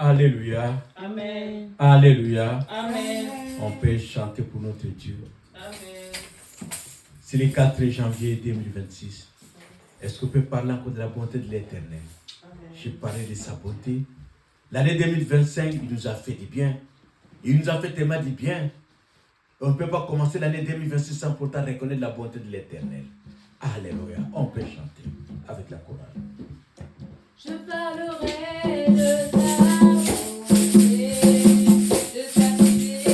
Alléluia. Amen. Alléluia. Amen. On peut chanter pour notre Dieu. Amen. C'est le 4 janvier 2026. Est-ce qu'on peut parler encore de la bonté de l'Éternel? J'ai parlé de sa bonté. L'année 2025, il nous a fait du bien. Il nous a fait tellement du bien. On ne peut pas commencer l'année 2026 sans pourtant reconnaître la bonté de l'Éternel. Alléluia. On peut chanter avec la chorale. Je parlerai de ta bonté, de ta fidélité.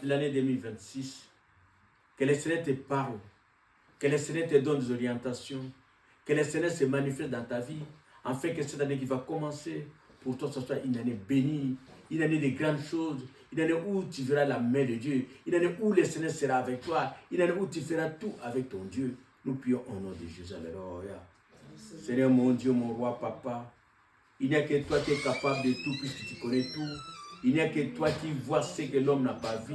L'année 2026, que le Seigneur te parle, que le Seigneur te donne des orientations, que le Seigneur se manifeste dans ta vie, afin que cette année qui va commencer, pour toi, ce soit une année bénie, une année de grandes choses, une année où tu verras la main de Dieu, une année où le Seigneur sera avec toi, une année où tu feras tout avec ton Dieu. Nous prions au nom de Jésus. Alléluia. Seigneur mon Dieu, mon roi, papa, il n'y a que toi qui es capable de tout puisque tu connais tout. Il n'y a que toi qui vois ce que l'homme n'a pas vu.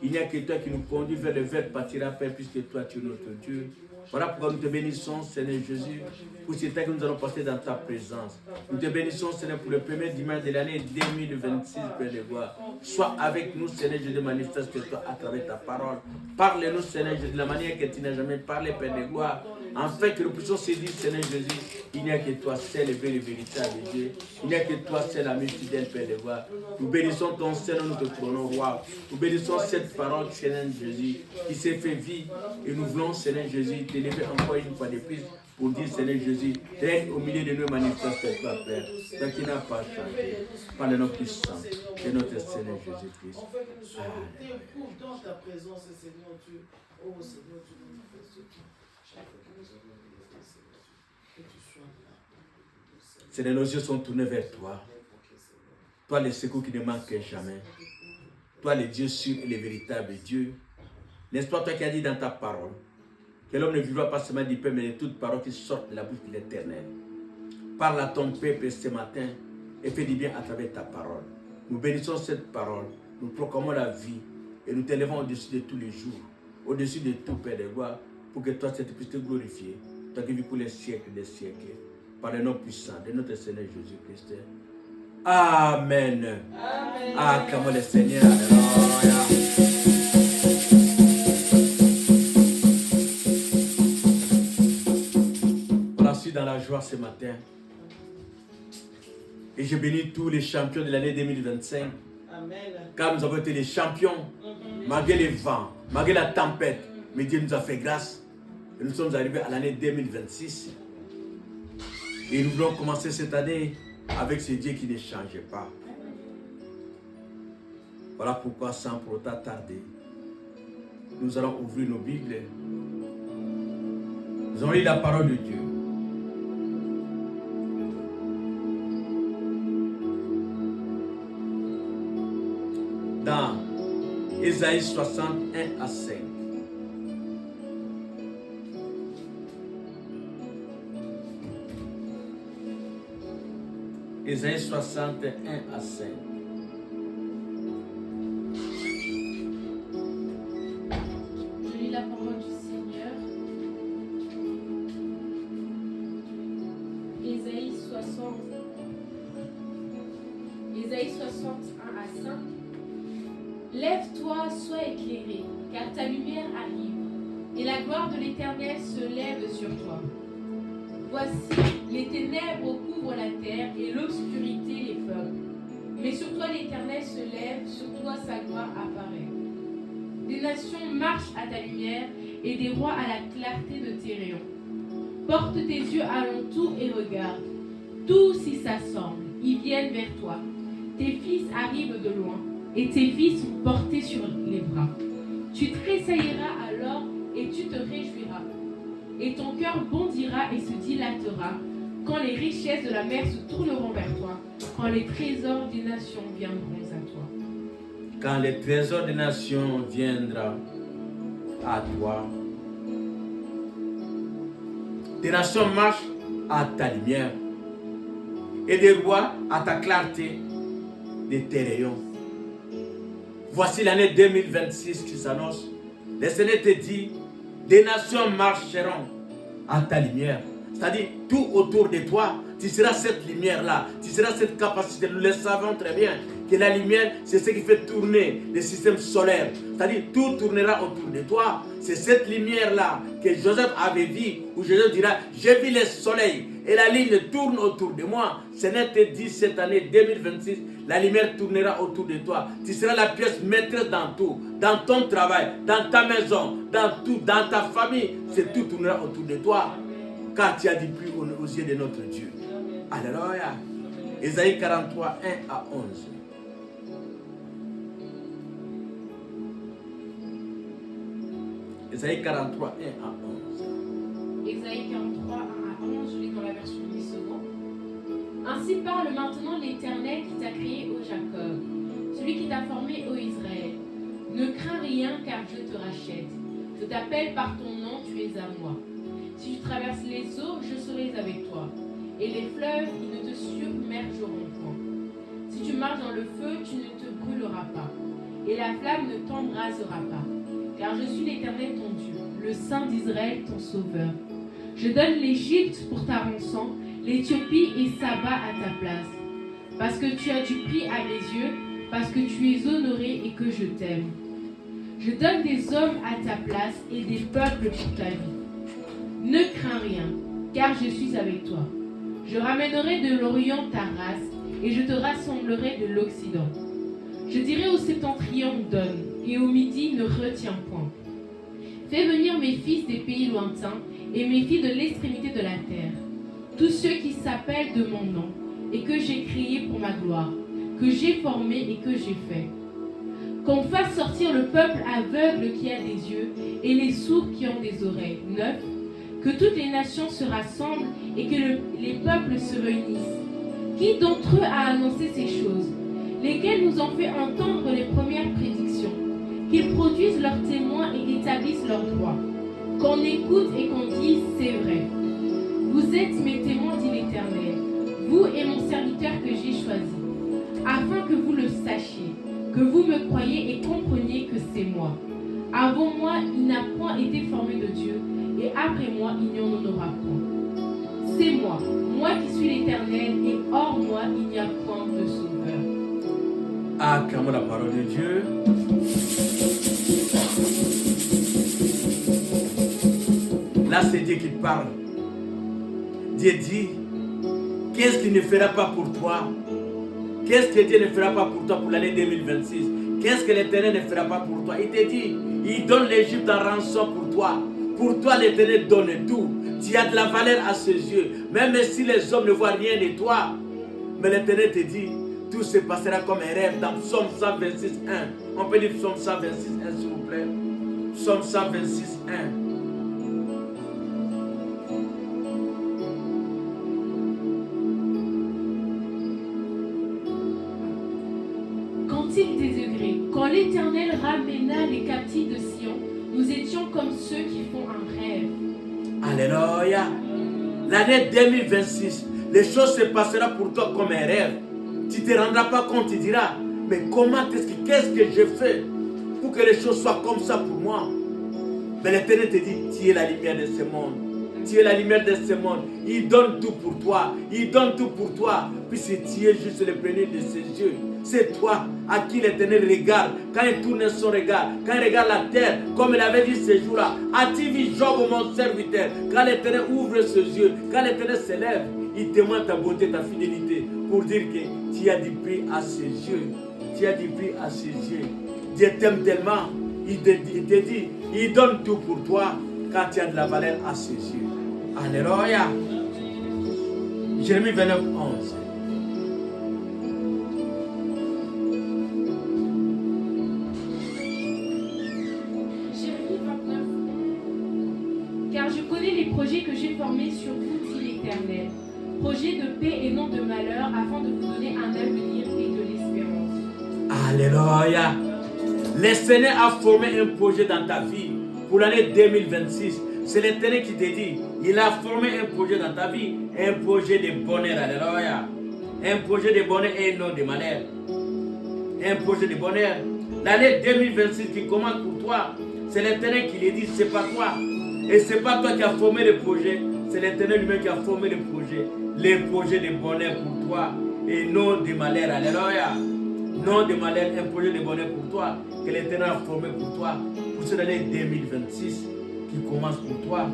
Il n'y a que toi qui nous conduit vers le verbe pâtira, Père, puisque toi tu es notre Dieu. Voilà pourquoi nous te bénissons, Seigneur Jésus, pour ce temps que nous allons passer dans ta présence. Nous te bénissons, Seigneur, pour le premier dimanche de l'année 2026, Père de gloire. Sois avec nous, Seigneur Jésus, manifeste-toi à travers ta parole. Parle-nous, Seigneur Jésus, de la manière que tu n'as jamais parlé, Père de gloire. Afin que nous puissions se dire, Seigneur Jésus, il n'y a que toi seul et véritable Dieu. Il n'y a que toi seul, ami fidèle, Père de gloire. Nous bénissons ton Seigneur, nous te prenons, roi. Nous bénissons cette parole, Seigneur Jésus, qui s'est fait vie. Et nous voulons, Seigneur Jésus, t'élever encore une fois de plus pour dire, Seigneur Jésus, règne au milieu de nous, manifeste-toi, Père. Toi qui n'as pas changé, par le nom puissant de notre Seigneur Jésus-Christ. En fait, que nous soyons debout dans ta présence, Seigneur Dieu. Oh Seigneur, tu manifestes-toi. Chaque fois que nous avons dit, Seigneur Dieu, que tu sois là. Seigneur, nos yeux sont tournés vers toi. Toi, le secours qui ne manque jamais. Toi, le Dieu sûr et le véritable Dieu. N'est-ce pas toi qui as dit dans ta parole que l'homme ne vivra pas seulement du pain, mais de toute parole qui sort de la bouche de l'Éternel. Parle à ton peuple ce matin et fais du bien à travers ta parole. Nous bénissons cette parole, nous proclamons la vie et nous t'élevons au-dessus de tous les jours, au-dessus de tout, Père de gloire, pour que toi, cette puisse te glorifier, toi qui vis pour les siècles des siècles, par le nom puissant de notre Seigneur Jésus-Christ. Amen. Amen. Acclamons le Seigneur. Alléluia. Voilà, je suis dans la joie ce matin. Et je bénis tous les champions de l'année 2025. Amen. Car nous avons été les champions, malgré les vents, malgré la tempête. Mais Dieu nous a fait grâce. Et nous sommes arrivés à l'année 2026. Et nous voulons commencer cette année avec ce Dieu qui ne change pas. Voilà pourquoi, sans pour autant tarder, nous allons ouvrir nos Bibles. Nous allons lire la parole de Dieu. Dans Ésaïe 61 à 5. Ésaïe 61 à 5. Je lis la parole du Seigneur. Ésaïe 61 à 5. Lève-toi, sois éclairé, car ta lumière arrive, et la gloire de l'Éternel se lève sur toi. Voici, les ténèbres couvrent la terre et l'obscurité les peuples. Mais sur toi l'Éternel se lève, sur toi sa gloire apparaît. Des nations marchent à ta lumière et des rois à la clarté de tes rayons. Porte tes yeux alentour et regarde. Tous s'y s'assemblent, ils viennent vers toi. Tes fils arrivent de loin et tes filles sont portées sur les bras. Tu tressailliras alors et tu te réjouiras. Et ton cœur bondira et se dilatera quand les richesses de la mer se tourneront vers toi, quand les trésors des nations viendront à toi. Quand les trésors des nations viendront à toi, des nations marchent à ta lumière et des rois à ta clarté de tes rayons. Voici l'année 2026 qui s'annonce. Le Seigneur te dit, des nations marcheront à ta lumière. C'est-à-dire, tout autour de toi, tu seras cette lumière-là, tu seras cette capacité. Nous le savons très bien, que la lumière, c'est ce qui fait tourner le système solaire. C'est-à-dire, tout tournera autour de toi. C'est cette lumière-là que Joseph avait vue, où Joseph dira, j'ai vu le soleil et la ligne tourne autour de moi. Seigneur te dit cette année 2026, la lumière tournera autour de toi. Tu seras la pièce maîtresse dans tout, dans ton travail, dans ta maison, dans tout, dans ta famille. C'est tout tournera autour de toi. Car tu as dit plus aux yeux de notre Dieu. Alléluia. Ésaïe 43, 1 à 11. Ésaïe 43, 1 à 11. Ésaïe 43, 1 à 11, je lis dans la version 10 secondes. Ainsi parle maintenant l'Éternel qui t'a créé, ô Jacob, celui qui t'a formé, ô Israël. Ne crains rien, car je te rachète. Je t'appelle par ton nom, tu es à moi. Si tu traverses les eaux, je serai avec toi. Et les fleuves, ils ne te submergeront point. Si tu marches dans le feu, tu ne te brûleras pas. Et la flamme ne t'embrasera pas. Car je suis l'Éternel ton Dieu, le Saint d'Israël ton Sauveur. Je donne l'Égypte pour ta rançon, l'Éthiopie et Saba à ta place. Parce que tu as du prix à mes yeux, parce que tu es honoré et que je t'aime. Je donne des hommes à ta place et des peuples pour ta vie. Ne crains rien, car je suis avec toi. Je ramènerai de l'Orient ta race, et je te rassemblerai de l'Occident. Je dirai au septentrion, donne, et au midi, ne retiens point. Fais venir mes fils des pays lointains, et mes filles de l'extrémité de la terre. Tous ceux qui s'appellent de mon nom, et que j'ai créé pour ma gloire, que j'ai formé et que j'ai fait. Qu'on fasse sortir le peuple aveugle qui a des yeux, et les sourds qui ont des oreilles. 9. Que toutes les nations se rassemblent et que les peuples se réunissent. Qui d'entre eux a annoncé ces choses? lesquels nous ont fait entendre les premières prédictions, qu'ils produisent leurs témoins et établissent leurs droits, qu'on écoute et qu'on dise c'est vrai. Vous êtes mes témoins, dit l'Éternel, vous et mon serviteur que j'ai choisi, afin que vous le sachiez, que vous me croyez et compreniez que c'est moi. Avant moi, il n'a point été formé de Dieu, et après moi, il n'y en aura point. C'est moi, moi qui suis l'Éternel, et hors moi, il n'y a point de sauveur. Acclamons la parole de Dieu. Là, c'est Dieu qui parle. Dieu dit, qu'est-ce qu'il ne fera pas pour toi? Qu'est-ce que Dieu ne fera pas pour toi pour l'année 2026? Qu'est-ce que l'Éternel ne fera pas pour toi? Il te dit, il donne l'Égypte en rançon pour toi. Pour toi, l'Éternel donne tout. Tu as de la valeur à ses yeux. Même si les hommes ne voient rien de toi. Mais l'Éternel te dit, tout se passera comme un rêve dans Psaume 126, 1. On peut lire Psaume 126, 1 s'il vous plaît. Psaume 126, 1. Cantique des degrés. Quand l'Éternel ramena les captifs de Sion, nous étions comme ceux qui font un rêve. Alléluia. L'année 2026, les choses se passeront pour toi comme un rêve. Tu ne te rendras pas compte, tu diras, mais qu'est-ce que j'ai fait pour que les choses soient comme ça pour moi? Mais l'Éternel te dit, tu es la lumière de ce monde. Tu es la lumière de ce monde. Il donne tout pour toi. Il donne tout pour toi. Puisque tu es juste le premier de ses yeux. C'est toi à qui l'Éternel regarde. Quand il tourne son regard, quand il regarde la terre, comme il avait dit ce jour-là, as-tu vu Job, mon serviteur? Quand l'Éternel ouvre ses yeux, quand l'Éternel s'élève, il témoigne ta beauté, ta fidélité, pour dire que tu as du prix à ses yeux. Tu as du prix à ses yeux. Dieu t'aime tellement, il te dit, il donne tout pour toi quand tu as de la valeur à ses yeux. Alléluia. Jérémie 29, 11. Car je connais les projets que j'ai formés sur vous, dit l'Éternel. Projets de paix et non de malheur, afin de vous donner un avenir et de l'espérance. Alléluia. Le Seigneur a formé un projet dans ta vie pour l'année 2026. C'est l'Éternel qui te dit, il a formé un projet dans ta vie, un projet de bonheur. Alléluia. Un projet de bonheur et non de malheur. Un projet de bonheur. L'année 2026 qui commence pour toi, c'est l'Éternel qui le dit, c'est pas toi. Et c'est pas toi qui as formé le projet, c'est l'Éternel lui-même qui a formé le projet. Les projets de bonheur pour toi et non de malheur. Alléluia. Non de malheur, un projet de bonheur pour toi que l'Éternel a formé pour toi pour cette année 2026 qui commence pour toi.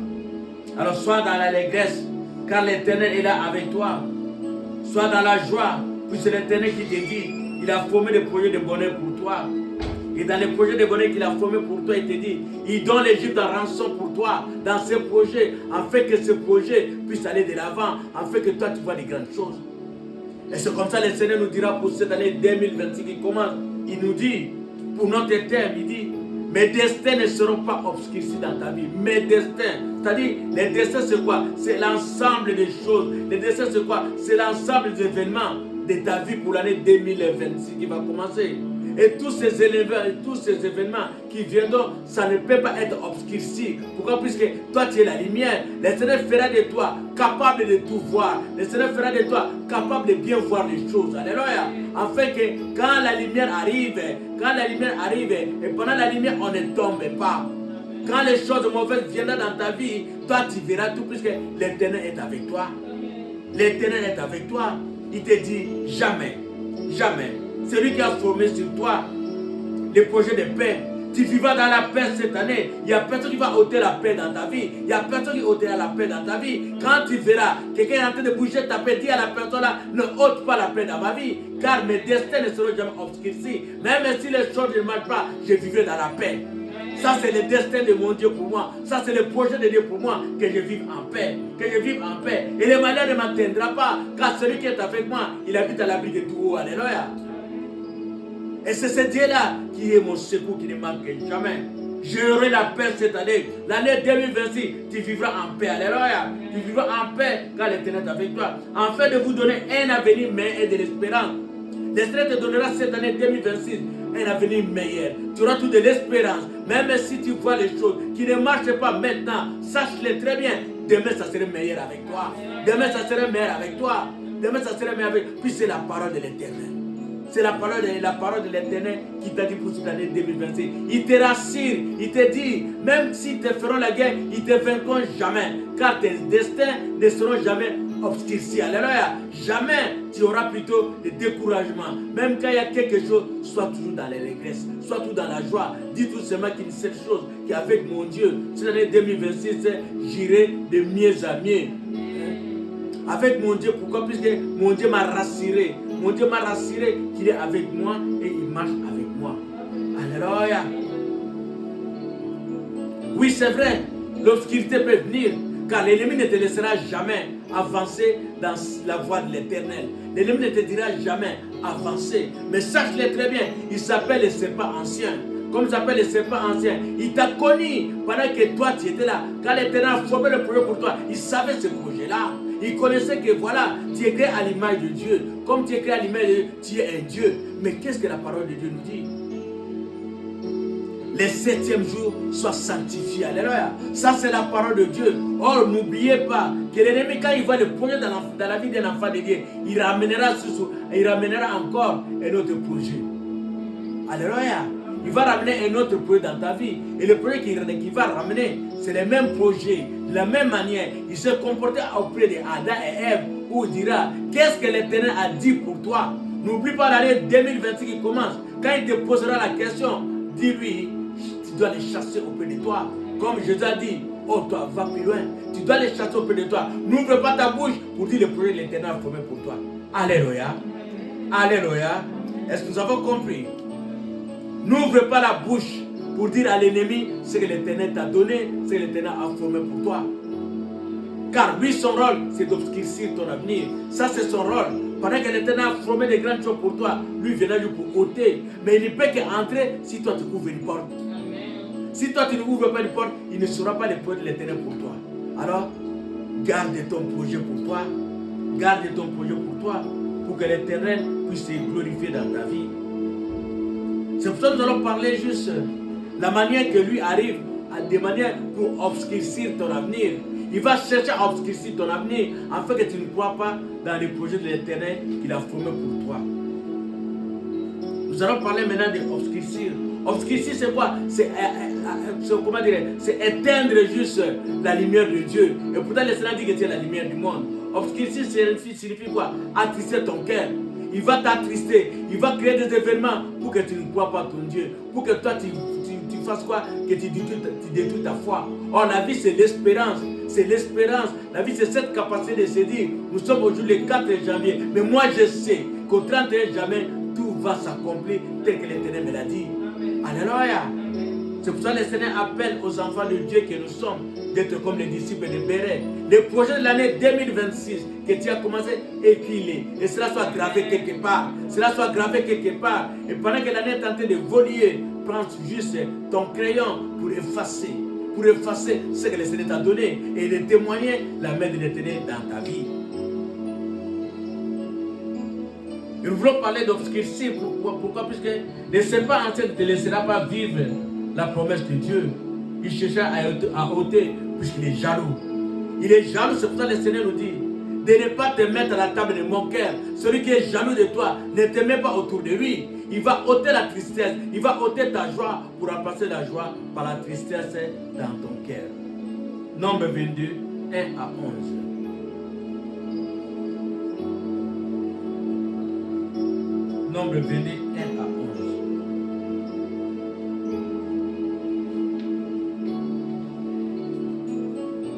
Alors sois dans l'allégresse car l'Éternel est là avec toi. Sois dans la joie puis c'est l'Éternel qui te dit il a formé des projets de bonheur pour toi. Et dans les projets de bonheur qu'il a formés pour toi, il te dit, il donne l'Égypte en rançon pour toi, dans ces projets, afin que ce projet puisse aller de l'avant, afin que toi tu vois des grandes choses. Et c'est comme ça que le Seigneur nous dira pour cette année 2026 qui commence. Il nous dit, pour notre terme, il dit, mes destins ne seront pas obscurcis dans ta vie. Mes destins, c'est-à-dire, les destins c'est quoi? C'est l'ensemble des choses. Les destins c'est quoi? C'est l'ensemble des événements de ta vie pour l'année 2026 qui va commencer. Et tous ces événements qui viendront, ça ne peut pas être obscurci. Pourquoi? Puisque toi tu es la lumière. Le Seigneur fera de toi capable de tout voir. Le Seigneur fera de toi capable de bien voir les choses. Alléluia. Afin que quand la lumière arrive, et pendant la lumière, on ne tombe pas. Quand les choses mauvaises viendront dans ta vie, toi tu verras tout puisque l'Éternel est avec toi. L'Éternel est avec toi. Il te dit jamais, jamais. C'est lui qui a formé sur toi les projets de paix. Tu vivras dans la paix cette année. Il n'y a personne qui va ôter la paix dans ta vie. Il n'y a personne qui ôtera la paix dans ta vie. Quand tu verras quelqu'un est en train de bouger ta paix, dis à la personne là, ne ôte pas la paix dans ma vie. Car mes destins ne seront jamais obscurcis. Même si les choses ne marchent pas, je vivrai dans la paix. Ça c'est le destin de mon Dieu pour moi. Ça c'est le projet de Dieu pour moi. Que je vive en paix. Que je vive en paix. Et le malheur ne m'atteindra pas. Car celui qui est avec moi, il habite à l'abri de tout haut. Alléluia. Et c'est ce Dieu-là qui est mon secours, qui ne manque jamais. J'aurai la paix cette année. L'année 2026, tu vivras en paix. Alléluia. Tu vivras en paix quand l'Éternel est avec toi. Afin de vous donner un avenir, mais et de l'espérance. L'Éternel te donnera cette année 2026 un avenir meilleur. Tu auras toute de l'espérance. Même si tu vois les choses qui ne marchent pas maintenant, sache-le très bien. Demain, ça sera meilleur avec toi. Demain, ça sera meilleur avec toi. Demain, ça sera meilleur avec toi. Puis c'est la parole de l'Éternel. C'est la parole de l'Éternel qui t'a dit pour cette année 2026. Il te rassure, il te dit, même s'ils te feront la guerre, ils ne te vaincront jamais. Car tes destins ne seront jamais obscurcis. Alléluia. Jamais tu auras plutôt le découragement. Même quand il y a quelque chose, sois toujours dans les regrets, sois toujours dans la joie. Dis tout simplement qu'une seule chose, qu'avec mon Dieu, cette année 2026, j'irai de mieux à mieux. Avec mon Dieu, pourquoi? Puisque mon Dieu m'a rassuré. Mon Dieu m'a rassuré qu'il est avec moi et il marche avec moi. Alléluia. Oui, c'est vrai, l'obscurité peut venir, car l'ennemi ne te laissera jamais avancer dans la voie de l'Éternel. L'ennemi ne te dira jamais avancer. Mais sache-le très bien, il s'appelle le serpent ancien. Comme il s'appelle le serpent ancien, il t'a connu pendant que toi tu étais là. Quand l'Éternel a formé le projet pour toi, il savait ce projet-là. Il connaissait que voilà, tu es créé à l'image de Dieu. Comme tu es créé à l'image de Dieu, tu es un Dieu. Mais qu'est-ce que la parole de Dieu nous dit? Les 7e jours soient sanctifiés. Alléluia. Ça, c'est la parole de Dieu. Or, n'oubliez pas que l'ennemi, quand il voit le projet dans la vie d'un enfant de Dieu, il ramènera encore un autre projet. Alléluia. Il va ramener un autre projet dans ta vie. Et le projet qu'il va ramener, c'est le même projet. De la même manière, il se comportait auprès d'Adam et Ève, où il dira, qu'est-ce que l'Éternel a dit pour toi? N'oublie pas l'année 2026 qui commence. Quand il te posera la question, dis-lui, tu dois les chasser auprès de toi. Comme Jésus a dit, oh toi, va plus loin. Tu dois les chasser auprès de toi. N'ouvre pas ta bouche pour dire le projet de l'Éternel a formé pour toi. Alléluia. Alléluia. Est-ce que nous avons compris? N'ouvre pas la bouche pour dire à l'ennemi ce que l'Éternel t'a donné, ce que l'Éternel a formé pour toi. Car lui, son rôle, c'est d'obscurcir ton avenir. Ça, c'est son rôle. Pendant que l'Éternel a formé des grandes choses pour toi, lui viendra juste pour ôter. Mais il ne peut qu'entrer si toi tu ouvres une porte. Amen. Si toi tu ne ouvres pas une porte, il ne sera pas le projet de l'Éternel pour toi. Alors, garde ton projet pour toi. Garde ton projet pour toi, pour que l'Éternel puisse se glorifier dans ta vie. C'est pour ça que nous allons parler juste la manière que lui arrive à des manières pour obscurcir ton avenir. Il va chercher à obscurcir ton avenir afin que tu ne crois pas dans les projets de l'Éternel qu'il a formés pour toi. Nous allons parler maintenant de obscurcir. Obscurcir, c'est quoi? C'est comment dire? C'est éteindre juste la lumière de Dieu. Et pourtant, le Seigneur dit que tu es la lumière du monde. Obscurcir signifie quoi? Attrister ton cœur. Il va t'attrister. Il va créer des événements pour que tu ne crois pas ton Dieu. Pour que toi, tu fasses quoi? Que tu détruis ta foi. Or, la vie, c'est l'espérance. C'est l'espérance. La vie, c'est cette capacité de se dire, nous sommes aujourd'hui le 4 janvier. Mais moi, je sais qu'au 31 janvier, tout va s'accomplir tel que l'Éternel me l'a dit. Amen. Alléluia. C'est pour ça que le Seigneur appelle aux enfants de Dieu que nous sommes d'être comme les disciples de Béret. Le projet de l'année 2026 que tu as commencé, écris-les. Et cela soit gravé quelque part. Cela soit gravé quelque part. Et pendant que l'année est en train de voler, prends juste ton crayon pour effacer ce que le Seigneur t'a donné et de témoigner la main de l'Éternel dans ta vie. Et nous voulons parler d'obscurcir. Pourquoi? Puisque le serpent ancien ne te laissera pas vivre la promesse de Dieu. Il cherchera à ôter puisqu'il est jaloux. Il est jaloux, c'est pour ça que le Seigneur nous dit de ne pas te mettre à la table de mon cœur. Celui qui est jaloux de toi, ne te mets pas autour de lui. Il va ôter la tristesse, il va ôter ta joie pour remplacer la joie par la tristesse dans ton cœur. Nombre 22, 1 à 11. Nombre 22, 1 à 11.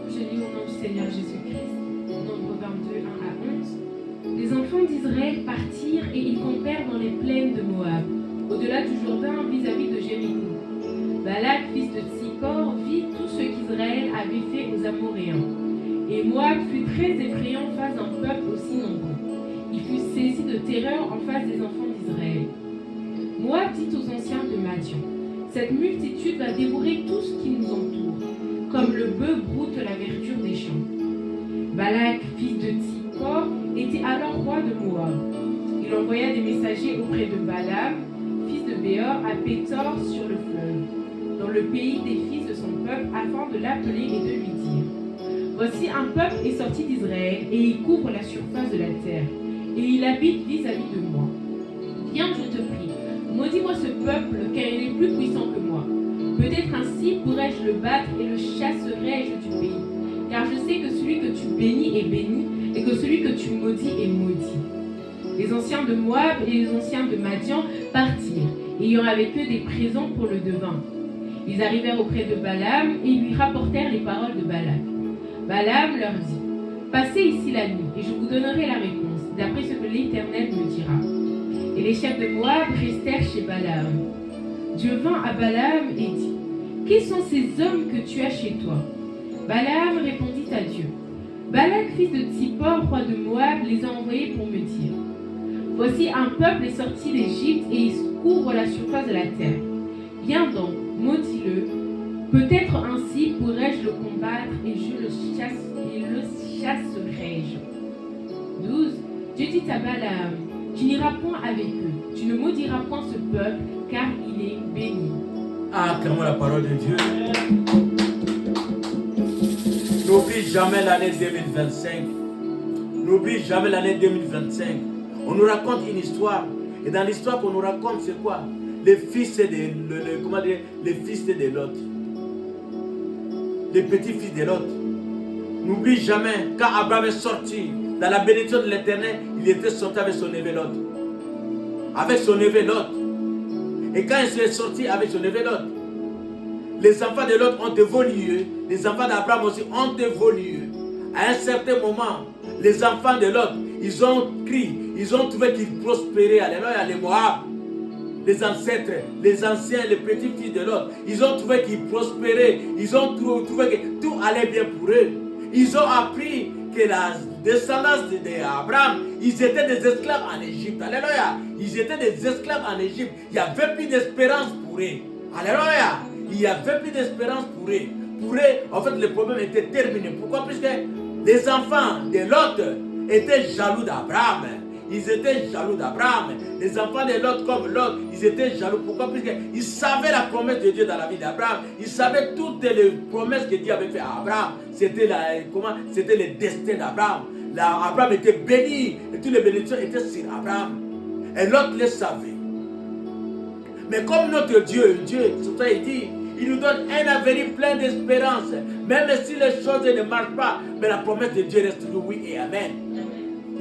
Je lis au nom du Seigneur Jésus-Christ, Nombre 22, 1 à 11. Les enfants d'Israël partirent et ils campèrent dans les plaines de Moab, au-delà du Jourdain vis-à-vis de Jéricho. Balak, fils de Tsippor, vit tout ce qu'Israël avait fait aux Amoréens. Et Moab fut très effrayant face d'un peuple aussi nombreux. Il fut saisi de terreur en face des enfants d'Israël. Moab dit aux anciens de Madian, cette multitude va dévorer tout ce qui nous entoure, comme le bœuf broute la verdure des champs. Balak, fils de Tsippor, était alors roi de Moab. il envoya des messagers auprès de Balaam, fils de Béor, à Pétor sur le fleuve, dans le pays des fils de son peuple, afin de l'appeler et de lui dire: Voici un peuple est sorti d'Israël, et il couvre la surface de la terre, et il habite vis-à-vis de moi. Viens, je te prie, maudis-moi ce peuple, car il est plus puissant que moi. Peut-être ainsi pourrais-je le battre et le chasserai-je du pays. Car je sais que celui que tu bénis est béni, et que celui que tu maudis est maudit. Les anciens de Moab et les anciens de Madian partirent, ayant avec eux des présents pour le devin. Ils arrivèrent auprès de Balaam et lui rapportèrent les paroles de Balak. Balaam leur dit: Passez ici la nuit, et je vous donnerai la réponse, d'après ce que l'Éternel me dira. Et les chefs de Moab restèrent chez Balaam. Dieu vint à Balaam et dit: Qui sont ces hommes que tu as chez toi? Balaam répondit à Dieu: Balak, fils de Tsippor, roi de Moab, les a envoyés pour me dire: Voici un peuple est sorti d'Égypte et il couvre la surface de la terre. Viens donc, maudis-le. Peut-être ainsi pourrais-je le combattre et le chasserai-je. 12. Dieu dit à Balaam: Tu n'iras point avec eux, tu ne maudiras point ce peuple, car il est béni. Acclamons la parole de Dieu. N'oublie jamais l'année 2025. N'oublie jamais l'année 2025. On nous raconte une histoire. Et dans l'histoire qu'on nous raconte, c'est quoi? Les fils de Lot. Les petits-fils de Lot. N'oublie jamais, quand Abraham est sorti dans la bénédiction de l'Éternel, il était sorti avec son neveu Lot. Avec son neveu Lot. Et quand il est sorti avec son neveu Lot, les enfants de Lot ont évolué, les enfants d'Abraham aussi ont évolué. À un certain moment, les enfants de Lot, ils ont crié, ils ont trouvé qu'ils prospéraient. Alléluia, les Moab, les ancêtres, les anciens, les petits-fils de Lot, ils ont trouvé qu'ils prospéraient, ils ont trouvé que tout allait bien pour eux. Ils ont appris que la descendance d'Abraham, ils étaient des esclaves en Égypte. Alléluia, ils étaient des esclaves en Égypte. Il n'y avait plus d'espérance pour eux. Alléluia, il n'y avait plus d'espérance pour eux. Pour eux, en fait, le problème était terminé. Pourquoi? Puisque les enfants de Lot étaient jaloux d'Abraham. Ils étaient jaloux d'Abraham. Les enfants de Lot comme Lot, ils étaient jaloux. Pourquoi? Puisqu'ils savaient la promesse de Dieu dans la vie d'Abraham. Ils savaient toutes les promesses que Dieu avait fait à Abraham. C'était le destin d'Abraham. Abraham était béni et toutes les bénédictions étaient sur Abraham. Et Lot les savait. Mais comme notre Dieu, surtout il dit, il nous donne un avenir plein d'espérance. Même si les choses ne marchent pas, mais la promesse de Dieu reste toujours oui et amen.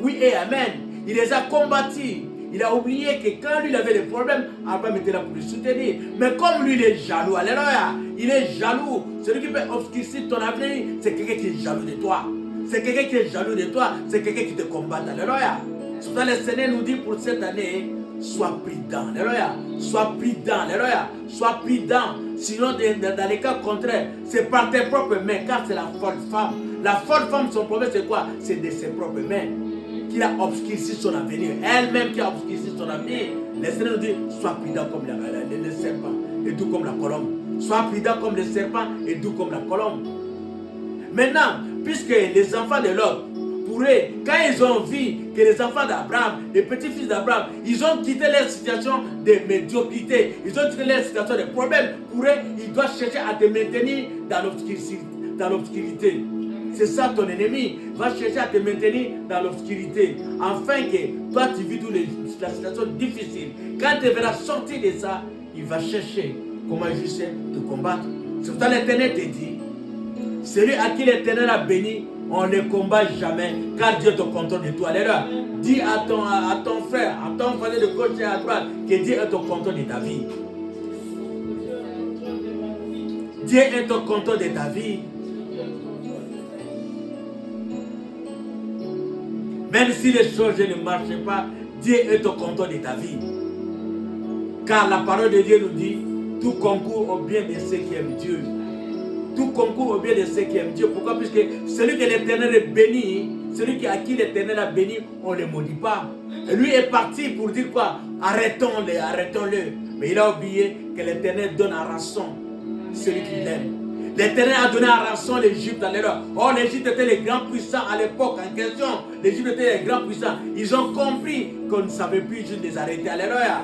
Oui et amen. Il les a combattus. Il a oublié que quand lui il avait des problèmes, Abraham était là pour le soutenir. Mais comme lui il est jaloux, alléluia, il est jaloux. Celui qui peut obscurcir ton avenir, c'est quelqu'un qui est jaloux de toi. C'est quelqu'un qui est jaloux de toi, c'est quelqu'un qui te combat, alléluia. C'est pour ça que le Seigneur nous dit pour cette année, sois prudent, alléluia. Sois prudent, alléluia. Sois prudent. Sinon, dans les cas contraires, c'est par tes propres mains, car c'est la folle femme. La folle femme, son problème, c'est quoi? C'est de ses propres mains qu'il a obscurci son avenir. Elle-même qui a obscurci son avenir. Le Seigneur nous dit, sois prudent comme le serpent et doux comme la colombe. Sois prudent comme le serpent et doux comme la colombe. Maintenant, puisque les enfants de Lot, pour eux, quand ils ont vu que les enfants d'Abraham, les petits-fils d'Abraham, ils ont quitté leur situation de médiocrité, ils ont quitté leur situation de problème, pour eux, ils doivent chercher à te maintenir dans l'obscurité. C'est ça ton ennemi, va chercher à te maintenir dans l'obscurité, afin que toi tu vis la situation difficile. Quand tu verras sortir de ça, il va chercher comment juste te combattre. C'est pour ça que l'Éternel te dit, celui à qui l'Éternel a béni, on ne combat jamais, car Dieu te contrôle de toi. Alléluia. Dis à ton frère, à ton frère de gauche et à droite, que Dieu est au contrôle de ta vie. Dieu est au contrôle de ta vie. Même si les choses ne marchent pas, Dieu est au contrôle de ta vie. Car la parole de Dieu nous dit, tout concourt au bien de ceux qui aiment Dieu. Tout concourt au bien de ceux qui aiment Dieu. Pourquoi? Puisque celui que l'Éternel est béni, celui à qui l'Éternel a béni, on ne le maudit pas. Et lui est parti pour dire quoi? Arrêtons-le. Mais il a oublié que l'Éternel donne à rançon celui qui l'aime. L'Éternel a donné en rançon l'Égypte. Alléluia. Oh, l'Égypte était les grands puissants à l'époque en question. L'Égypte était les grands puissants. Ils ont compris qu'on ne savait plus juste les arrêter. Alléluia.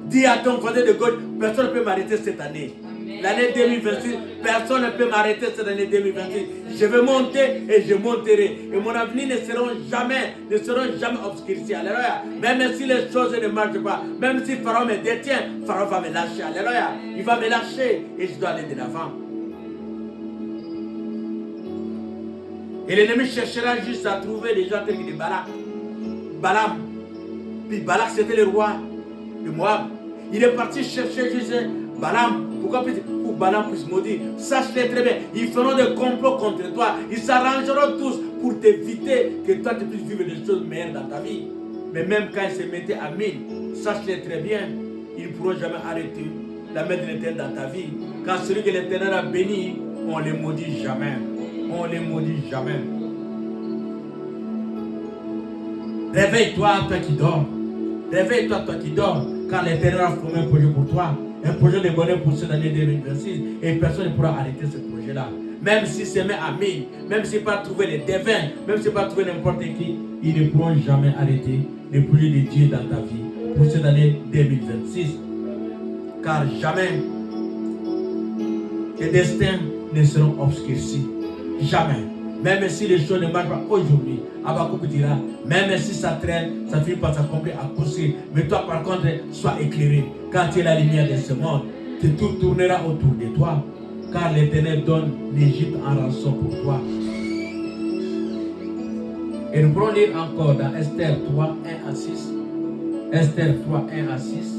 Dis à ton voisin de gauche, personne ne peut m'arrêter cette année. L'année 2026, personne ne peut m'arrêter cette année 2026. Je vais monter et je monterai. Et mon avenir ne seront jamais obscurcis. Alléluia. Même si les choses ne marchent pas, même si Pharaon me détient, Pharaon va me lâcher. Alléluia. Il va me lâcher et je dois aller de l'avant. Et l'ennemi cherchera juste à trouver des gens tels que des Balaam. Puis Balak, c'était le roi de Moab. Il est parti chercher juste Balaam. Pourquoi pour Balaam puisse maudire? Sache-le très bien. Ils feront des complots contre toi. Ils s'arrangeront tous pour t'éviter que toi tu puisses vivre des choses meilleures dans ta vie. Mais même quand ils se mettaient à 1000, sache-le très bien, ils ne pourront jamais arrêter la main de l'Éternel dans ta vie. Quand celui que l'Éternel a béni, on ne les maudit jamais. On ne les maudit jamais. Réveille-toi, toi qui dors. Réveille-toi, toi qui dors. Car l'Éternel a formé un projet pour toi. Un projet de bonheur pour cette année 2026. Et personne ne pourra arrêter ce projet-là. Même si c'est met à 1000, même si pas trouver les devins, même si pas trouver n'importe qui, ils ne pourront jamais arrêter le projet de Dieu dans ta vie pour cette année 2026. Car jamais tes destins ne seront obscurcis. Jamais. Même si les choses ne marchent pas aujourd'hui, Habakkuk dira, même si ça traîne, ça finit par s'accomplir à coup sûr. Mais toi, par contre, sois éclairé. Quand tu es la lumière de ce monde, tout tournera autour de toi. Car l'Éternel donne l'Égypte en rançon pour toi. Et nous pourrons lire encore dans Esther 3, 1 à 6. Esther 3, 1 à 6.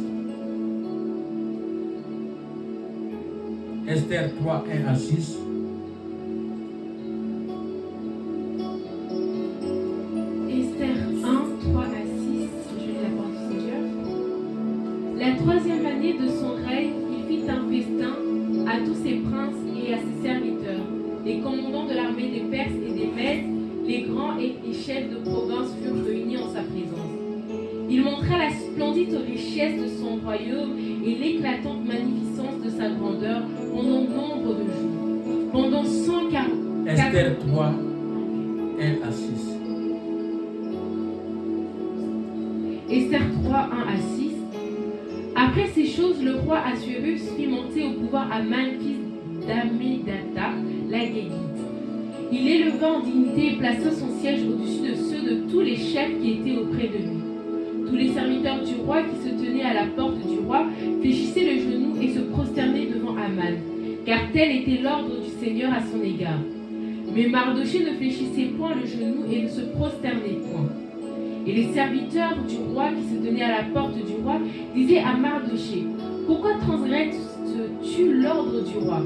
Esther 3, 1 à 6. Esther 1, 3 à 6, je lis la parole du Seigneur. La troisième année de son règne, il fit un festin à tous ses princes et à ses serviteurs. Les commandants de l'armée des Perses et des Mèdes, les grands et chefs de province furent réunis en sa présence. Il montra la splendide richesse de son royaume et l'éclatante magnificence de sa grandeur pendant nombre de jours. Pendant 140... Esther 3, 1 à 6. Esther 3, 1 à 6. Après ces choses, le roi Assuérus fit monter au pouvoir Aman, fils d'Ammédatha, la Guéguite. Il l'éleva en dignité et plaça son siège au-dessus de ceux de tous les chefs qui étaient auprès de lui. Tous les serviteurs du roi qui se tenaient à la porte du roi fléchissaient le genou et se prosternaient devant Aman, car tel était l'ordre du Seigneur à son égard. Mais Mardoché ne fléchissait point le genou et ne se prosternait point. Et les serviteurs du roi qui se tenaient à la porte du roi disaient à Mardoché, « Pourquoi transgresses-tu l'ordre du roi ?»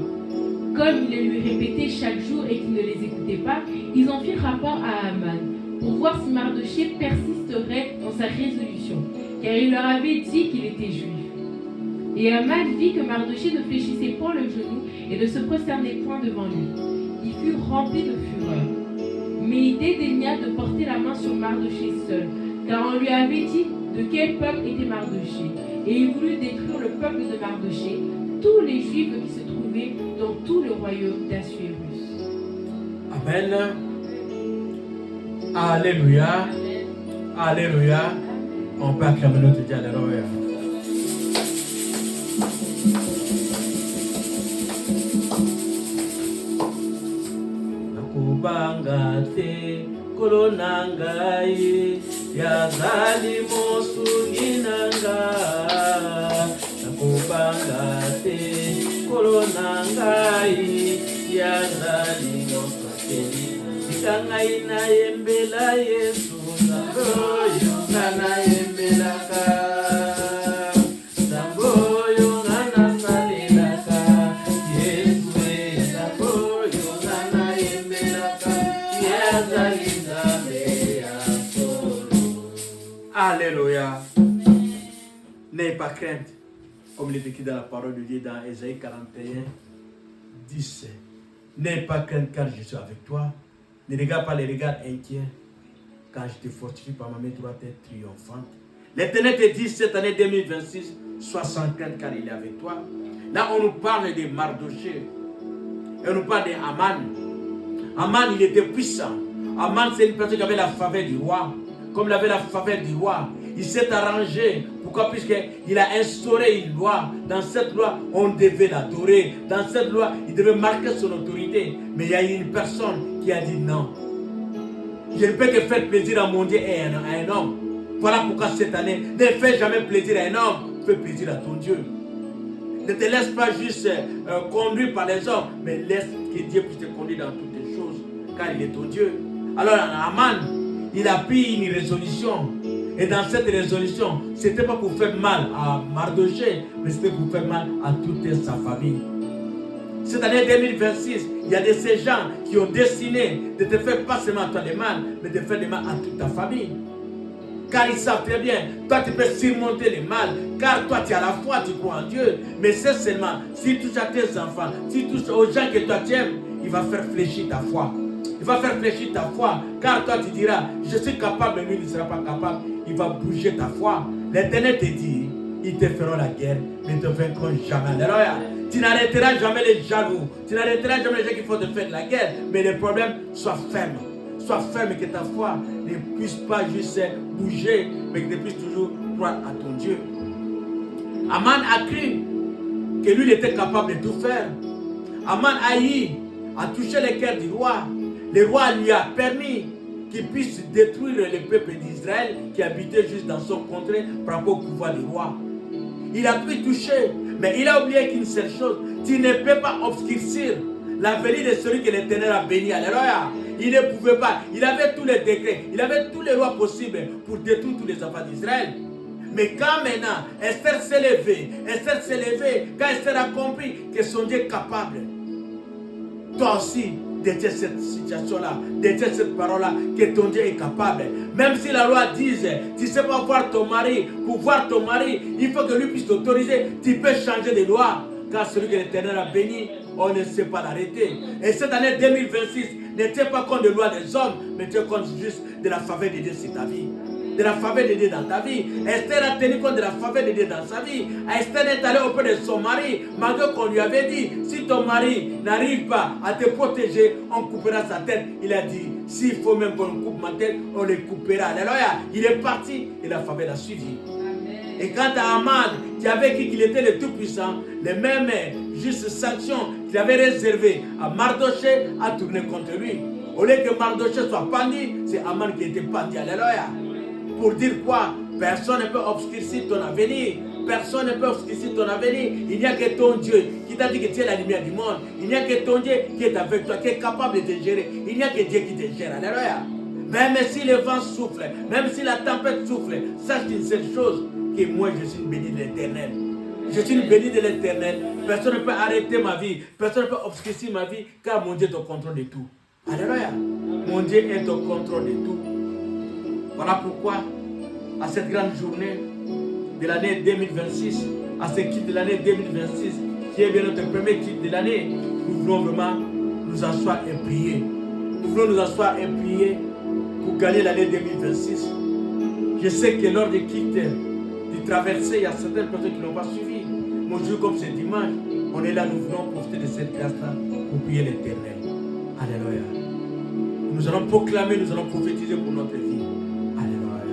Comme il le lui répétait chaque jour et qu'il ne les écoutait pas, ils en firent rapport à Aman, pour voir si Mardoché persisterait dans sa résolution, car il leur avait dit qu'il était juif. Et Aman vit que Mardoché ne fléchissait point le genou et ne se prosternait point devant lui. Il fut rempli de fureur. Mais il dédaigna de porter la main sur Mardoché seul, car on lui avait dit de quel peuple était Mardoché. Et il voulut détruire le peuple de Mardoché, tous les Juifs qui se trouvaient dans tout le royaume d'Assuérus. Amen. Alléluia. Alléluia. On peut acclamer notre Dieu. Alléluia. Nakubangate kolonangai yazali mosuginanga. Nakubangate kolonangai yazali mosuginanga. Kangai na yembela Yesu Zangoyo ngana yembelaka Zangoyo ngana salelaka Yesu Zangoyo ngana yembelaka Yazali Nzambe ya solo. Alléluia. N'ayez pas crainte, comme il est écrit dans la parole de Dieu dans Ésaïe 41, 17. N'ayez pas crainte car je suis avec toi. Ne regarde pas les regards inquiets, car je te fortifie par ma main droite et triomphante. L'Éternel te dit cette année 2026, sois sans crainte car il est avec toi. Là, on nous parle de Mardoché. Et on nous parle d'Aman. Aman, il était puissant. Aman, c'est une personne qui avait la faveur du roi. Comme il avait la faveur du roi, il s'est arrangé. Pourquoi? Puisqu'il a instauré une loi. Dans cette loi, on devait l'adorer. Dans cette loi, il devait marquer son autorité. Mais il y a une personne qui a dit non. Je ne peux que faire plaisir à mon Dieu et à un homme. Voilà pourquoi cette année, ne fais jamais plaisir à un homme. Fais plaisir à ton Dieu. Ne te laisse pas juste conduire par les hommes, mais laisse que Dieu puisse te conduire dans toutes les choses, car il est ton Dieu. Alors Aman, il a pris une résolution. Et dans cette résolution, ce n'était pas pour faire mal à Mardochée, mais c'était pour faire mal à toute sa famille. Cette année 2026, il y a de ces gens qui ont décidé de te faire pas seulement à toi des mal, mais de faire des mal à toute ta famille. Car ils savent très bien, toi tu peux surmonter les mal, car toi tu as la foi, tu crois en Dieu. Mais c'est seulement, s'il touche à tes enfants, s'il touche aux gens que toi tu aimes, il va faire fléchir ta foi. Il va faire fléchir ta foi, car toi tu diras, je suis capable, mais lui ne sera pas capable. Il va bouger ta foi. L'Éternel te dit, ils te feront la guerre, mais ne te vaincront jamais. Alléluia. Tu n'arrêteras jamais les jaloux, tu n'arrêteras jamais les gens qui font te faire de la guerre, mais le problème, sois ferme. Sois ferme et que ta foi ne puisse pas juste bouger, mais que tu puisses toujours croire à ton Dieu. Aman a cru que lui il était capable de tout faire. Aman a touché le cœur du roi. Le roi lui a permis qu'il puisse détruire le peuple d'Israël qui habitait juste dans son contrée par rapport au pouvoir du roi. Il a pu toucher, mais il a oublié qu'une seule chose, tu ne peux pas obscurcir la venue de celui que l'Éternel a béni. Alléluia. Il ne pouvait pas. Il avait tous les décrets. Il avait tous les lois possibles pour détruire tous les enfants d'Israël. Mais quand maintenant, Esther s'est levée. Quand Esther a compris que son Dieu est capable. Toi aussi, détiens cette situation-là. Détiens cette parole-là, que ton Dieu est capable. Même si la loi dit, tu ne sais pas voir ton mari. Pour voir ton mari, il faut que lui puisse t'autoriser. Tu peux changer de loi. Car celui que l'Éternel a béni, on ne sait pas l'arrêter. Et cette année 2026, n'était pas contre les lois des hommes, mais tu es contre juste de la faveur de Dieu sur ta vie. De la faveur de Dieu dans ta vie. Esther a tenu compte de la faveur de Dieu dans sa vie. Esther est allée auprès de son mari, malgré qu'on lui avait dit, si ton mari n'arrive pas à te protéger, on coupera sa tête. Il a dit, s'il faut même qu'on coupe ma tête, on les coupera. Alléluia. Il est parti et la faveur l'a suivi. Et quant à Aman, qui avait dit qu'il était le Tout-Puissant, les mêmes justes sanctions qu'il avait réservées à Mardochée a tourné contre lui. Au lieu que Mardochée soit pendu, c'est Aman qui était pendu. Alléluia. Pour dire quoi? Personne ne peut obscurcir ton avenir. Personne ne peut obscurcir ton avenir. Il n'y a que ton Dieu qui t'a dit que tu es la lumière du monde. Il n'y a que ton Dieu qui est avec toi, qui est capable de te gérer. Il n'y a que Dieu qui te gère. Alléluia. Même si le vent souffle, même si la tempête souffle, sache une seule chose, que moi je suis une bénie de l'Éternel. Je suis une bénie de l'Éternel. Personne ne peut arrêter ma vie. Personne ne peut obscurcir ma vie, car mon Dieu est au contrôle de tout. Alléluia. Mon Dieu est au contrôle de tout. Voilà pourquoi, à cette grande journée de l'année 2026, à ce kit de l'année 2026, qui est bien notre premier kit de l'année, nous voulons vraiment nous asseoir et prier. Nous voulons nous asseoir et prier pour gagner l'année 2026. Je sais que lors des kits de traversée, il y a certaines personnes qui n'ont pas suivi. Mon jour comme c'est dimanche, on est là, nous voulons profiter de cette grâce-là pour prier l'Éternel. Alléluia. Nous allons proclamer, nous allons prophétiser pour notre vie. Alléluia.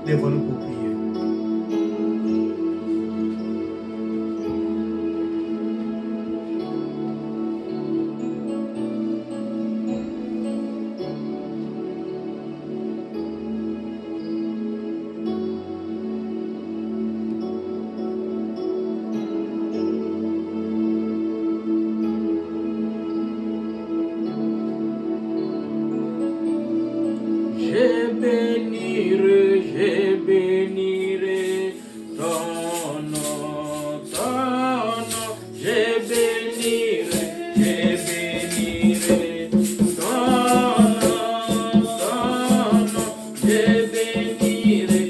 Lèvons-nous pour prier. Je bénirai ton nom, je bénirai ton nom, je bénirai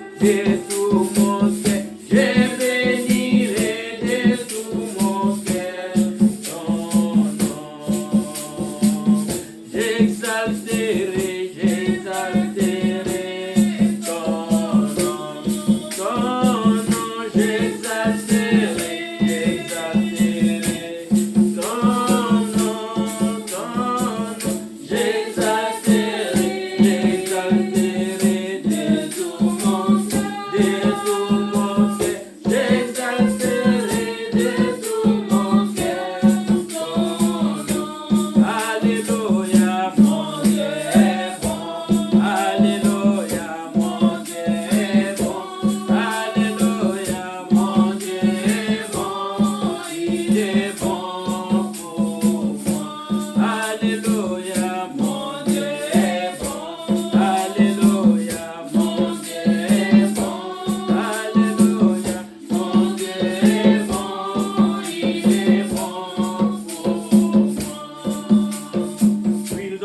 de tout mon cœur, je bénirai de tout mon cœur ton nom. J'exalterai ton nom, j'exalterai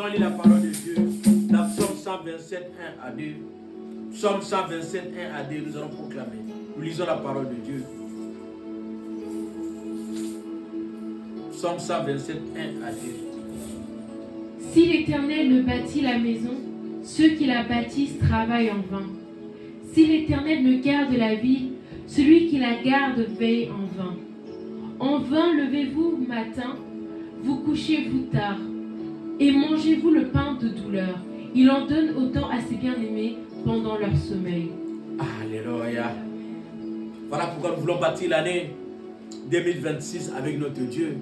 allons lire la parole de Dieu dans Psaume 127, 1 à 2. Psaume 127, 1 à 2, nous allons proclamer. Nous lisons la parole de Dieu. Psaume 127, 1 à 2. Si l'Éternel ne bâtit la maison, ceux qui la bâtissent travaillent en vain. Si l'Éternel ne garde la ville, celui qui la garde veille en vain. En vain levez-vous matin, vous couchez-vous tard, et mangez-vous le pain de douleur. Il en donne autant à ses bien-aimés pendant leur sommeil. Alléluia. Voilà pourquoi nous voulons bâtir l'année 2026 avec notre Dieu.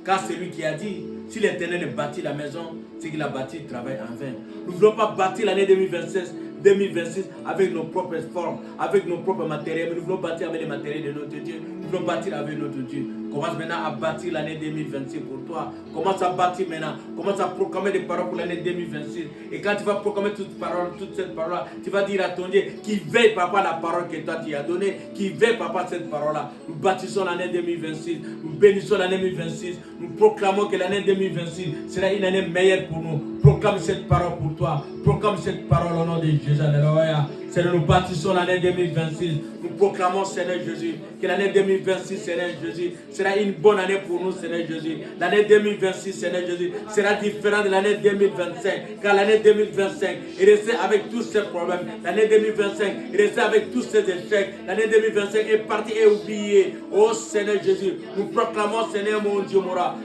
Car c'est lui qui a dit, si l'Éternel bâtit la maison, c'est qu'il a bâti le travail en vain. Nous ne voulons pas bâtir l'année 2026 avec nos propres formes, avec nos propres matériels, mais nous voulons bâtir avec les matériels de notre Dieu. Nous voulons bâtir avec notre Dieu. Commence maintenant à bâtir l'année 2026 pour toi. Commence à bâtir maintenant. Commence à proclamer des paroles pour l'année 2026. Et quand tu vas proclamer toute cette parole-là, tu vas dire à ton Dieu qui veille, papa, la parole que toi tu as donnée, qui veille, papa, cette parole-là. Nous bâtissons l'année 2026. Nous bénissons l'année 2026. Nous proclamons que l'année 2026 sera une année meilleure pour nous. Proclame cette parole pour toi. Proclame cette parole au nom de Jésus. Alléluia. Seigneur, nous bâtissons l'année 2026. Nous proclamons, Seigneur Jésus, que l'année 2026, Seigneur Jésus, sera une bonne année pour nous, Seigneur Jésus. L'année 2026, Seigneur Jésus, sera différente de l'année 2025. Car l'année 2025 est restée avec tous ses problèmes. L'année 2025 est restée avec tous ses échecs. L'année 2025 est partie et oubliée. Oh Seigneur Jésus, nous proclamons, Seigneur mon Dieu,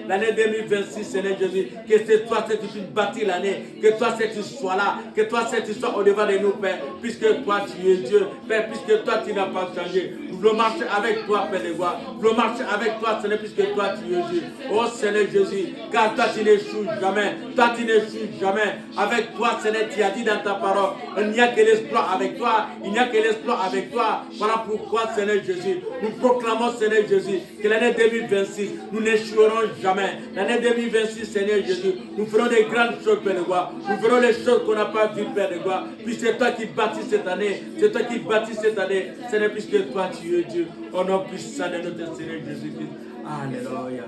l'année 2026, Seigneur Jésus, que c'est toi que tu bâtis l'année, que toi tu sois là, que toi tu sois au-devant de nous, Père, puisque toi tu es Dieu, Père, puisque toi tu n'as pas changé. Nous voulons marcher avec toi, Père de gloire. Nous voulons marcher avec toi, Seigneur, puisque toi tu es Dieu. Oh Seigneur Jésus, car toi tu n'échoues jamais. Toi tu n'échoues jamais. Avec toi, Seigneur, tu as dit dans ta parole, il n'y a que l'exploit avec toi. Il n'y a que l'exploit avec toi. Voilà pourquoi, Seigneur Jésus, nous proclamons, Seigneur Jésus, que l'année 2026, nous n'échouerons jamais. L'année 2026, Seigneur Jésus, nous ferons des grandes choses, Père de gloire. Nous ferons les choses qu'on n'a pas vues, Père de gloire. Puis c'est toi qui bâtis cette année. C'est toi qui bâtis cette année. Seigneur, puisque toi tu es Dieu. Au nom puissant de notre Seigneur Jésus-Christ. Alléluia.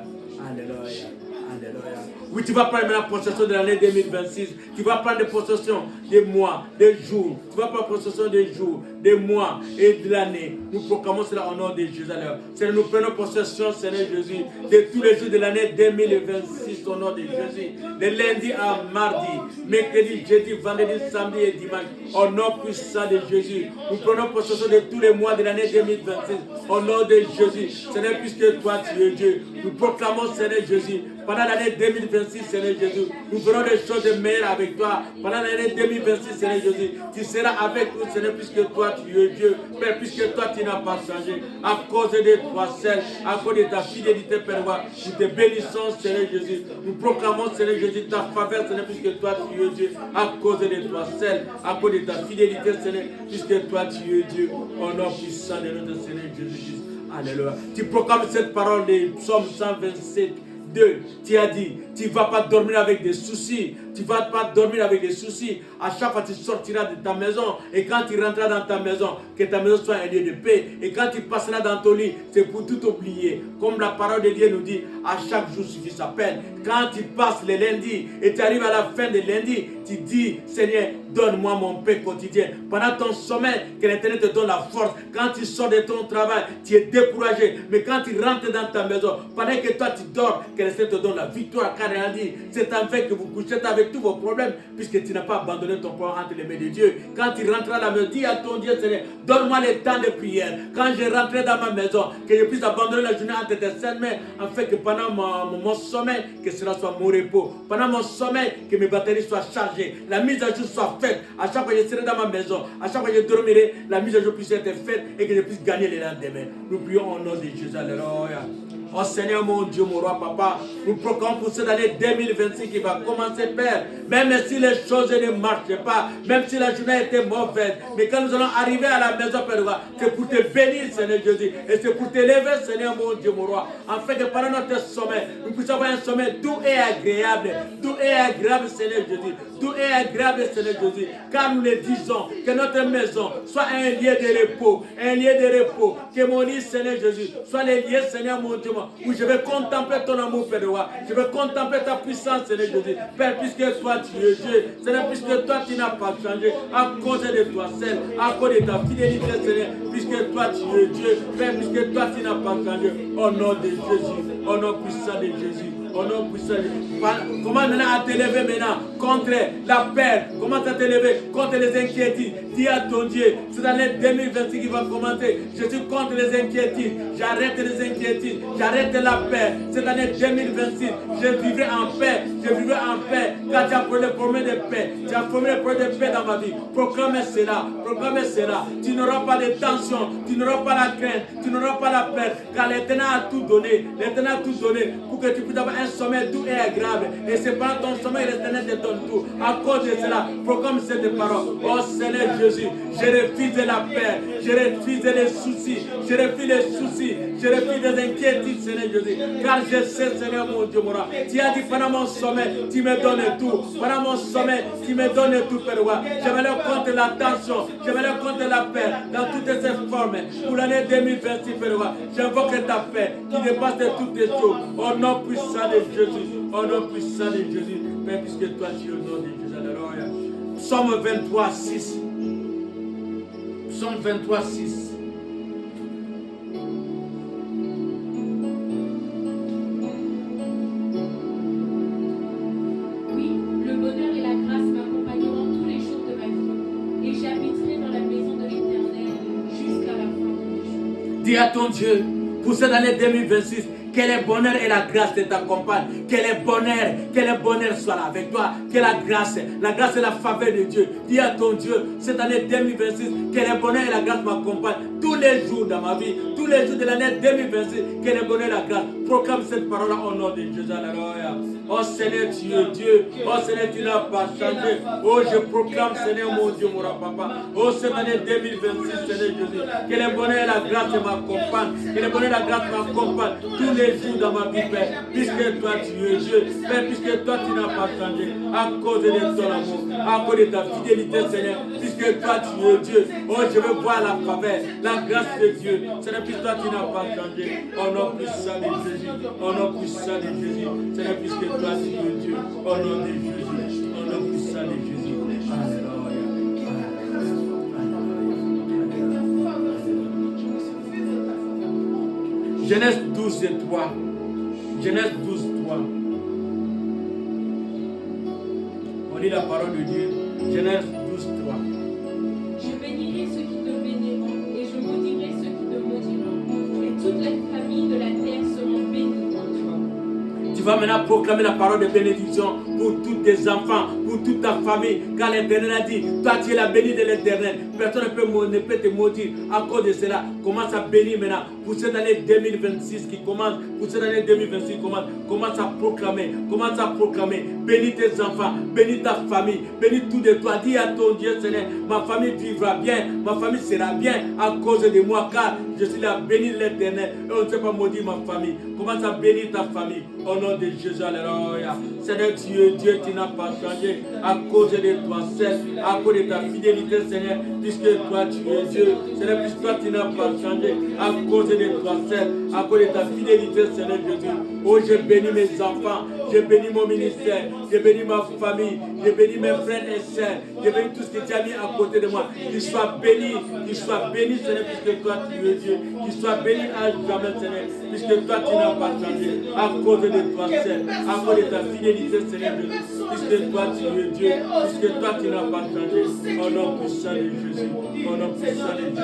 Alléluia. Alléluia. Oui, tu vas prendre la possession de l'année 2026. Tu vas prendre possession des mois, des jours. Tu vas prendre possession des jours, des mois et de l'année. Nous proclamons cela au nom de Jésus. Seigneur, nous prenons possession, Seigneur Jésus, de tous les jours de l'année 2026 au nom de Jésus. De lundi à mardi, mercredi, jeudi, vendredi, samedi et dimanche. Au nom puissant de Jésus. Nous prenons possession de tous les mois de l'année 2026 au nom de Jésus. Seigneur, puisque toi tu es Dieu. Nous proclamons, Seigneur Jésus, pendant l'année 2026, Seigneur Jésus, nous ferons des choses meilleures avec toi. Pendant l'année 2026, Seigneur Jésus, tu seras avec nous, Seigneur, puisque toi tu es Dieu. Père, puisque toi tu n'as pas changé. À cause de toi seul, à cause de ta fidélité, Père, nous te bénissons, Seigneur Jésus. Nous proclamons, Seigneur Jésus, ta faveur, Seigneur, puisque toi tu es Dieu. À cause de toi seul, à cause de ta fidélité, Seigneur, puisque toi tu es Dieu. Au nom puissant de notre Seigneur Jésus-Christ. Alléluia. Tu proclames cette parole de Psaume 127. 2, tu as dit, tu ne vas pas dormir avec des soucis. Tu ne vas pas dormir avec des soucis. À chaque fois, tu sortiras de ta maison. Et quand tu rentreras dans ta maison, que ta maison soit un lieu de paix. Et quand tu passeras dans ton lit, c'est pour tout oublier. Comme la parole de Dieu nous dit, à chaque jour suffit sa peine. Quand tu passes le lundi et tu arrives à la fin de lundi, tu dis, Seigneur, donne-moi mon paix quotidien. Pendant ton sommeil, que l'Éternel te donne la force. Quand tu sors de ton travail, tu es découragé. Mais quand tu rentres dans ta maison, pendant que toi tu dors, que l'Éternel te donne la victoire. Car il a dit, c'est avec que vous couchez avec tous vos problèmes, puisque tu n'as pas abandonné ton problème entre les mains de Dieu. Quand tu rentres à la maison, dis à ton Dieu, Seigneur, donne-moi le temps de prière. Quand je rentrerai dans ma maison, que je puisse abandonner la journée entre tes saintes mains, afin que pendant mon sommeil, que cela soit mon repos. Pendant mon sommeil, que mes batteries soient chargées. La mise à jour soit faite. À chaque fois que je serai dans ma maison, à chaque fois que je dormirai, la mise à jour puisse être faite et que je puisse gagner les lendemains. Nous prions au nom de Jésus. Alléluia. Oh Seigneur mon Dieu, mon roi, papa, nous proclamons pour cette année 2026 qui va commencer, Père. Même si les choses ne marchent pas, même si la journée était mauvaise, mais quand nous allons arriver à la maison, Père, c'est pour te bénir, Seigneur Jésus, et c'est pour te lever, Seigneur mon Dieu, mon roi, afin que pendant notre sommeil, nous puissions avoir un sommeil doux et agréable. Doux et agréable, Seigneur Jésus. Doux et agréable, Seigneur Jésus. Car nous le disons, que notre maison soit un lieu de repos, un lieu de repos. Que mon lit, Seigneur Jésus, soit le lieu, Seigneur mon Dieu, où je vais contempler ton amour, Père de roi. Je vais contempler ta puissance, Seigneur Jésus. Père, puisque toi tu es Dieu, Seigneur, puisque toi tu n'as pas changé, à cause de toi seul, à cause de ta fidélité, Seigneur, puisque toi tu es Dieu, Père, puisque toi tu n'as pas changé, au nom de Jésus, au nom puissant de Jésus. Au nom puissant de Jésus. Comment maintenant à t'élever maintenant contre la peur? Comment à t'élever contre les inquiétudes? Dis à ton Dieu, c'est l'année 2026 qui va commencer. Je suis contre les inquiétudes. J'arrête les inquiétudes. J'arrête la paix. Cette année 2026, je vivrai en paix. Je vivrai en paix. Car tu as formé le promet de paix. Tu as formé le promet de paix dans ma vie. Proclame cela. Proclame cela. Tu n'auras pas de tension. Tu n'auras pas la crainte. Tu n'auras pas la peur. Car l'Éternel a tout donné. L'Éternel a tout donné pour que tu puisses avoir un sommeil doux et agréable. Et c'est pendant ton sommeil, l'Éternel te donne tout. À cause de cela, proclame cette parole. Oh Seigneur Jésus, je refuse la paix. Je refuse les soucis. Je refuse les soucis. Je refuse les inquiétudes, Seigneur Jésus. Car je sais, Seigneur mon Dieu, mon roi. Tu as dit pendant mon sommeil, tu me donnes tout. Pendant mon sommeil, tu me donnes tout, Père roi. Je vais leur contre la tension. Je vais leur contre la paix. Dans toutes ces formes. Pour l'année 2026, Père roi. J'invoque ta paix qui dépasse de toutes les choses. Au nom puissant de Jésus. Au nom puissant de Jésus. Père, puisque toi tu es au nom de Jésus. Alléluia. Psaume 23, 6. Psaume 23, 6. Oui, le bonheur et la grâce m'accompagneront tous les jours de ma vie, et j'habiterai dans la maison de l'Éternel jusqu'à la fin de mes jours. Dis à ton Dieu, pour cette année 2026, que le bonheur et la grâce t'accompagnent. Que le bonheur soit là avec toi. Que la grâce et la faveur de Dieu. Dis à ton Dieu, cette année 2026, que le bonheur et la grâce m'accompagnent tous les jours dans ma vie. Tous les jours de l'année 2026, que le bonheur et la grâce. Proclame cette parole au nom de Jésus. Alléluia. Oh Seigneur, tu es Dieu. Oh Seigneur, tu n'as pas changé. Oh, je proclame, Seigneur, mon Dieu, mon papa. Oh, cette année 2026, Seigneur Jésus, que le bonheur et la grâce m'accompagnent. Que le bonheur et la grâce m'accompagnent tous les jours dans ma vie, Père. Puisque toi, tu es Dieu. Père, puisque toi, tu n'as pas changé. À cause de ton amour, à cause de ta fidélité, Seigneur. Puisque toi, tu es Dieu. Oh, je veux voir la faveur, la grâce de Dieu. Seigneur, puisque toi, tu n'as pas changé. Au nom puissant de Jésus. Au nom puissant de Jésus. Seigneur, puisque toi, tu es Dieu. Au nom de Jésus. Au nom puissant de Jésus. Alléluia. Genèse 12 et 3. Genèse 12, 3. On lit la parole de Dieu. Genèse 12, 3. Je bénirai ceux qui te béniront, et je maudirai ceux qui te maudiront. Et toutes les familles de la terre seront bénies en toi. Tu vas maintenant proclamer la parole de bénédiction pour tous tes enfants, pour toute ta famille. Car l'Éternel a dit, toi tu es la bénie de l'Éternel. Personne ne peut te maudire à cause de cela. Commence à bénir maintenant. Pour cette année 2026 qui commence, pour cette année 2026 qui commence, commence à proclamer. Bénis tes enfants, bénis ta famille, bénis tout de toi. Dis à ton Dieu, Seigneur, ma famille vivra bien, ma famille sera bien à cause de moi, car je suis la bénie de l'Éternel. Et on ne sait pas maudire ma famille. Commence à bénir ta famille au nom de Jésus. Alléluia. Seigneur, tu es Dieu qui n'a pas changé à cause de toi seul, à cause de ta fidélité, Seigneur, puisque toi tu es Dieu. Seigneur, puisque toi tu n'as pas changé à cause de toi seul, à cause de ta fidélité, Seigneur Jésus. Oh, je bénis mes enfants, je bénis mon ministère, je bénis ma famille, je bénis mes frères et sœurs, je bénis tout ce que tu as mis à côté de moi. Qu'ils soient bénis, Seigneur, puisque toi tu es Dieu. Qu'ils soient bénis à jamais, Seigneur, puisque toi tu n'as pas changé à cause de toi seul, à cause de ta fidélité, Seigneur Jésus. Puisque toi tu es Dieu, puisque toi tu n'as pas changé. Au nom puissant de Jésus, au nom puissant de Jésus.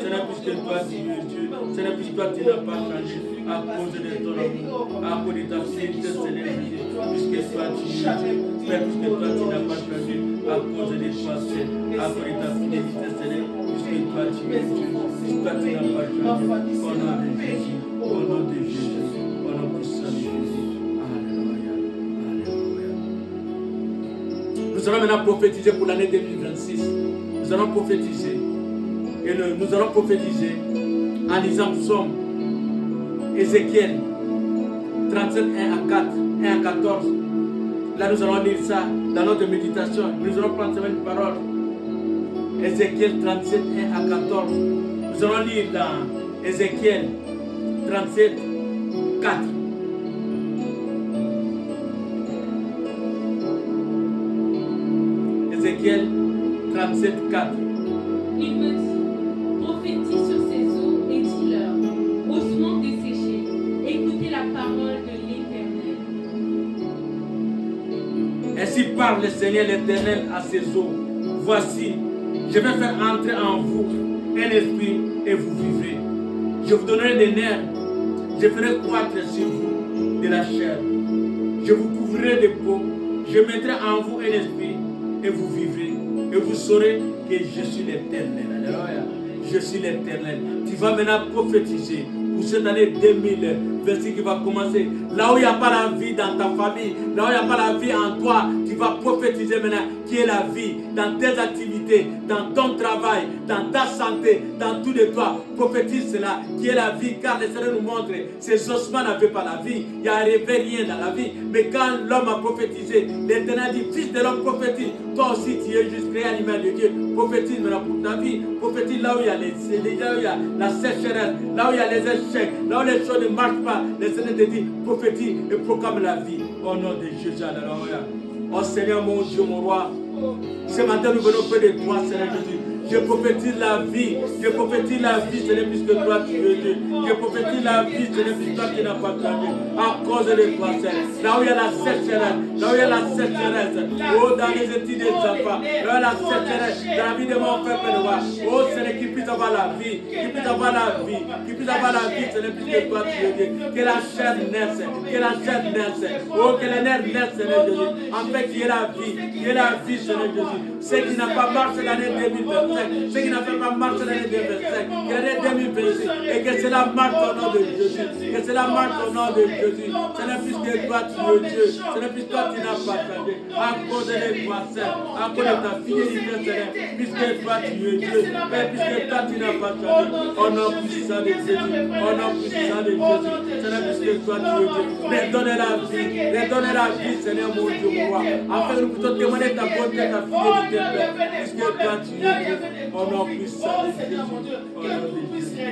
Seigneur, puisque toi tu es Dieu, Seigneur, puisque toi tu n'as pas changé à cause de ton amour, à cause de ta fidélité, Seigneur Jésus. Puisque toi tu es Dieu, Père, puisque toi tu n'as pas changé à cause de toi seul, à cause de ta fidélité, Seigneur. Puisque toi tu es Dieu, puisque toi tu n'as pas changé. Au nom de Jésus, au nom de Jésus, au nom puissant de Jésus. Alléluia, alléluia. Nous allons maintenant prophétiser pour l'année 2026. Nous allons prophétiser. Et nous allons prophétiser en lisant Psaume, Ézéchiel 37, 1 à 4, 1 à 14. Là, nous allons lire ça dans notre méditation. Nous allons prendre cette parole. Ézéchiel 37, 1 à 14. Nous allons lire dans Ézéchiel 37, 4. Ézéchiel 37, 4. Il me dit, prophétise sur ces eaux et dis-leur, ossements desséchés, écoutez la parole de l'Éternel. Ainsi parle le Seigneur l'Éternel à ses eaux. Voici, je vais faire entrer en vous un esprit et vous vivrez. Je vous donnerai des nerfs. Je ferai croître sur vous de la chair. Je vous couvrirai de peau. Je mettrai en vous un esprit et vous vivrez. Et vous saurez que je suis l'Éternel. Alléluia. Je suis l'Éternel. Tu vas maintenant prophétiser pour cette année 2026 qui va commencer. Là où il n'y a pas la vie dans ta famille, là où il n'y a pas la vie en toi, tu vas prophétiser maintenant qui est la vie dans tes activités, dans ton travail, dans ta santé, dans tout de toi. Prophétise cela, qui est la vie, car le Seigneur nous montre, ces ossements n'avaient pas la vie, il n'y avait rien dans la vie. Mais quand l'homme a prophétisé, l'Éternel dit, fils de l'homme prophétise, toi aussi tu es juste créé à l'image de Dieu. Prophétise maintenant pour ta vie, prophétise là où il y a là où il y a la sécheresse, là où il y a les échecs, là où les choses ne marchent pas. Le Seigneur te dit, prophétise et proclame la vie. Au nom de Jésus, alléluia. Oh Seigneur, mon Dieu, mon roi, ce matin nous venons près de toi, Seigneur Jésus. Je prophétise la vie. Je prophétise la vie, Seigneur, puisque toi tu es Dieu. Je prophétise la vie, Seigneur, puisque toi tu n'as pas changé. À cause de toi, Seigneur. Là où il y a la sécheresse, là où il y a la sécheresse, oh, dans les études des enfants, là où il y a la sécheresse, dans la vie de mon peuple, oh, Seigneur, qu'il puisse avoir la vie, qu'il puisse avoir la vie, qu'il puisse avoir la vie, Seigneur, puisque toi tu es Dieu. Que la chair naisse, que la chair naisse, oh, que les nerfs naissent, Seigneur Jésus. En fait, qu'il y ait la vie, Seigneur Jésus. Ce qui n'a pas marché l'année 2025, ce qui n'a pas marché l'année 2025, que l'année 2026, et que cela marche au nom de Jésus, que cela marche au nom de Jésus. Seigneur, puisque toi tu es Dieu, Seigneur, puisque toi tu n'as pas changé, à cause de toi, Seigneur, à cause de ta fidélité, Seigneur, puisque toi tu es Dieu, mais puisque toi tu n'as pas changé, au nom puissant de Jésus, au nom puissant de Jésus, Seigneur, puisque toi tu es Dieu, redonne la vie, Seigneur, mon Dieu, mon roi, afin que nous puissions témoigner ta bonté, ta fidélité, Père, puisque toi tu es Dieu, au nom puissant de Jésus, au nom de Jésus,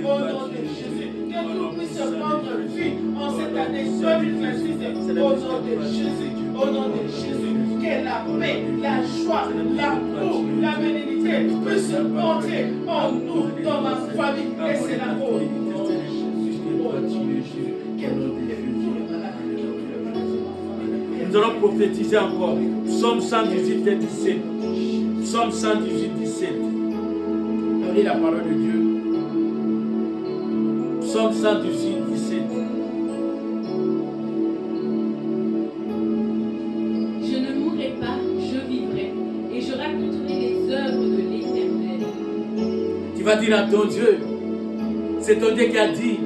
au nom de Jésus, que tout puisse prendre vie en cette année 2026, au nom de Jésus, au nom de Jésus, que la paix, la joie, l'amour, la bénédiction puisse entrer en nous, dans ma famille, et c'est la paix. Nous allons prophétiser encore. Psaume 118 et 17. Psaume 118, 17. On lit la parole de Dieu. Psaume 118, 17. Je ne mourrai pas, je vivrai, et je raconterai les œuvres de l'Éternel. Tu vas dire à ton Dieu, c'est ton Dieu qui a dit,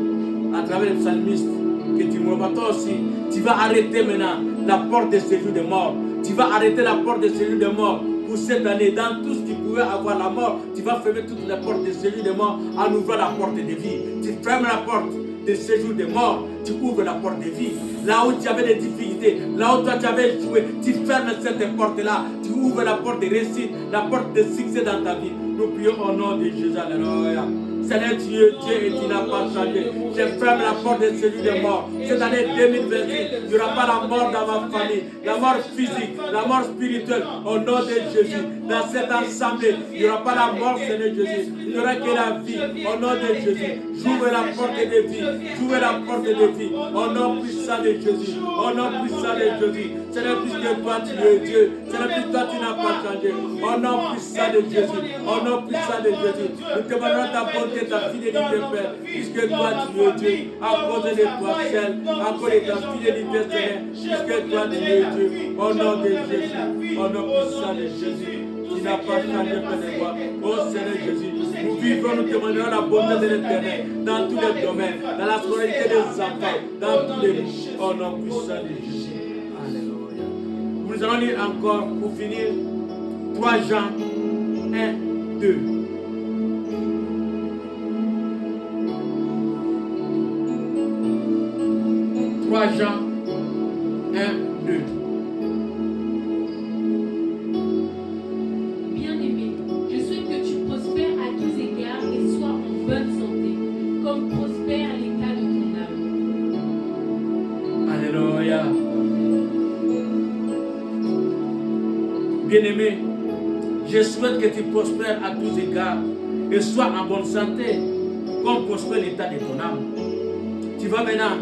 à travers le psalmiste, que tu ne mourras pas. Toi aussi, tu vas arrêter maintenant la porte de séjour des morts. Tu vas arrêter la porte de séjour des morts pour cette année. Dans tout ce qui pouvait avoir la mort, tu vas fermer toutes les portes de séjour des morts en ouvrant la porte de vie. Tu fermes la porte de séjour des morts, tu ouvres la porte de vie. Là où tu avais des difficultés, là où toi tu avais échoué, tu fermes cette porte-là. Tu ouvres la porte de réussite, la porte de succès dans ta vie. Nous prions au nom de Jésus. Alléluia. Seigneur, tu es Dieu et tu n'as pas changé. Je ferme la porte de celui des morts. Cette année 2026, il n'y aura pas la mort dans ma famille, la mort physique, la mort spirituelle. Au nom de Jésus, dans cette assemblée, il n'y aura pas la mort, Seigneur Jésus. Il n'y aura que la vie. Au nom de Jésus, j'ouvre la porte de vie. J'ouvre la porte de vie. Au nom puissant de Jésus. Au nom puissant de Jésus. Seigneur, puisque toi tu es Dieu. Seigneur, puisque toi tu n'as pas changé. Au nom puissant de Jésus. Au nom puissant de Jésus. Nous te demandons ta bonté, ta fidélité, Père. Puisque toi tu es Dieu. À cause de toi seul. À cause de ta fidélité, Seigneur. Puisque toi tu es Dieu. Au nom de Jésus. Au nom puissant de Jésus. Tu n'as pas changé, Père de gloire. Oh Seigneur Jésus. Nous vivons, nous demanderons la bonté de l'Éternel dans tous les domaines, dans la scolarité des enfants, dans tous les lieux. Au nom puissant de Jésus. Alléluia. Nous allons lire encore pour finir 3 Jean 1, 2. Jean 1, 2. Bien-aimé, je souhaite que tu prospères à tous égards et sois en bonne santé, comme prospère l'état de ton âme. Bien-aimé, je souhaite que tu prospères à tous égards et sois en bonne santé, comme prospère l'état de ton âme. Tu vas maintenant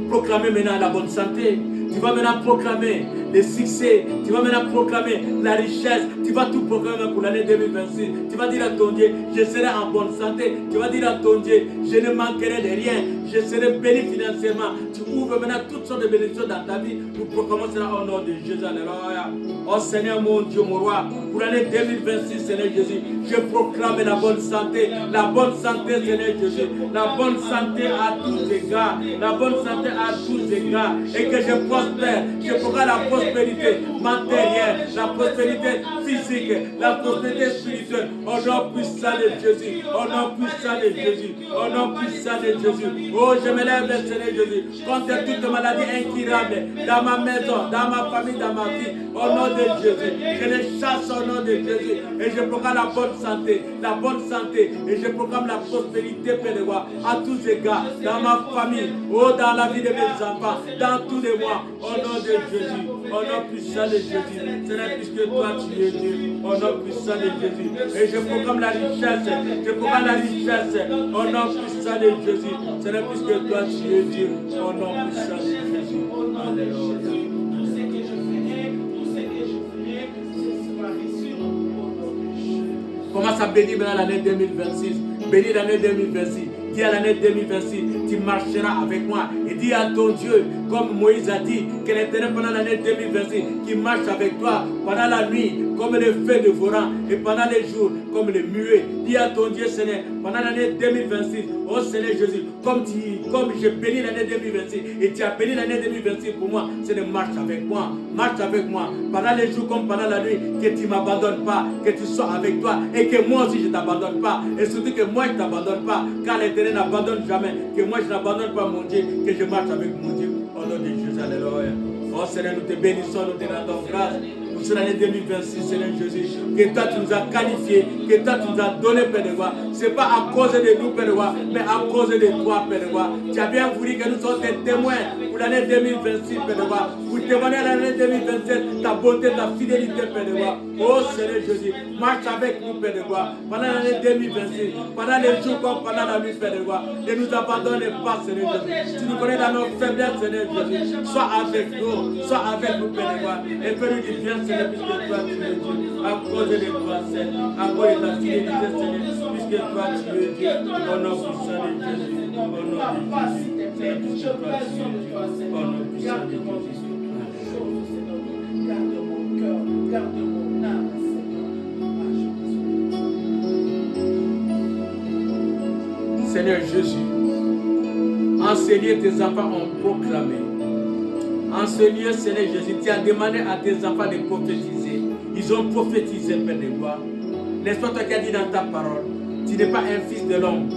proclamer la bonne santé. Tu vas maintenant proclamer le succès. Tu vas maintenant proclamer la richesse. Tu vas tout proclamer pour l'année 2026. Tu vas dire à ton Dieu, je serai en bonne santé. Tu vas dire à ton Dieu, je ne manquerai de rien. Je serai béni financièrement. Tu ouvres maintenant toutes sortes de bénédictions dans ta vie. Nous proclamons cela au nom de Jésus. Alléluia. Oh Seigneur mon Dieu, mon roi, pour l'année 2026, Seigneur Jésus, je proclame la bonne santé. La bonne santé, Seigneur Jésus. La bonne santé à tous égards. La bonne santé à tous égards. Et que je prospère. Je proclame la prospérité matérielle, la prospérité physique, la prospérité spirituelle. Au nom puissant de Jésus. Au nom puissant de Jésus. Au nom puissant de Jésus. Oh, je me lève, Seigneur Jésus, contre toute maladie incurable dans ma maison, dans ma famille, dans ma vie. Au nom de Jésus, je les chasse au nom de Jésus. Et je proclame la bonne santé, la bonne santé. Et je proclame la prospérité, Père de roi, à tous égards, dans ma famille, oh, dans la vie de mes enfants, dans tous les mois. Au nom de Jésus, au nom puissant de Jésus. Seigneur, puisque toi tu es Dieu, au nom puissant de Jésus. Et je proclame la richesse, je proclame la richesse, au nom puissant de Jésus. Seigneur, puisque toi tu es Dieu, au nom puissant de Jésus. Alléluia. Tout ce que je ferai, ce sera reçu au nom de Jésus. Commence à bénir maintenant l'année 2026. Bénis l'année 2026. Dis à l'année 2026, tu marcheras avec moi. Et dis à ton Dieu, comme Moïse a dit, que l'Éternel pendant l'année 2026, qui marche avec toi pendant la nuit, comme le feu dévorant, et pendant les jours, comme le muet. Dis à ton Dieu, Seigneur, pendant l'année 2026, oh Seigneur Jésus, comme j'ai béni l'année 2026, et tu as béni l'année 2026 pour moi, Seigneur, marche avec moi. Marche avec moi. Pendant les jours comme pendant la nuit, que tu ne m'abandonnes pas, que tu sois avec toi, et que moi aussi je ne t'abandonne pas. Et surtout que moi je ne t'abandonne pas, car l'Éternel n'abandonne jamais. Que moi je n'abandonne pas mon Dieu, que je marche avec mon Dieu. Au nom de Jésus, alléluia. Oh Seigneur, nous te bénissons, nous te rendons grâce pour cette année 2026, Seigneur Jésus. Que toi tu nous as qualifiés, que toi tu nous as donné, Père de roi. Ce n'est pas à cause de nous, Père de roi, mais à cause de toi, Père de roi. Tu as bien voulu que nous soyons des témoins pour l'année 2026, Père de roi. Pour témoigner à l'année 2027, ta bonté, ta fidélité, Père de roi. Oh Seigneur Jésus, marche avec nous, Père de roi. Pendant l'année 2026, pendant les jours comme pendant la nuit, Père de roi. Ne nous abandonne pas, Seigneur Jésus. Tu nous connais dans nos faiblesses, Seigneur Jésus. Sois avec nous, Père de roi. Et fais-nous du bien, Seigneur, puisque toi tu es Dieu. À cause de toi, Seigneur. À cause de ta fidélité, Seigneur. Puisque toi tu es Dieu. Au nom puissant de Jésus. Au nom de Jésus. Seigneur, puisque toi tu es Dieu. Au nom puissant de Jésus. Garde mon cœur, garde mon âme, Seigneur Jésus, en ce lieu, tes enfants ont proclamé. En ce lieu, Seigneur Jésus, tu as demandé à tes enfants de prophétiser. Ils ont prophétisé, Père de gloire. N'est-ce pas toi qui as dit dans ta parole, tu n'es pas un fils de l'homme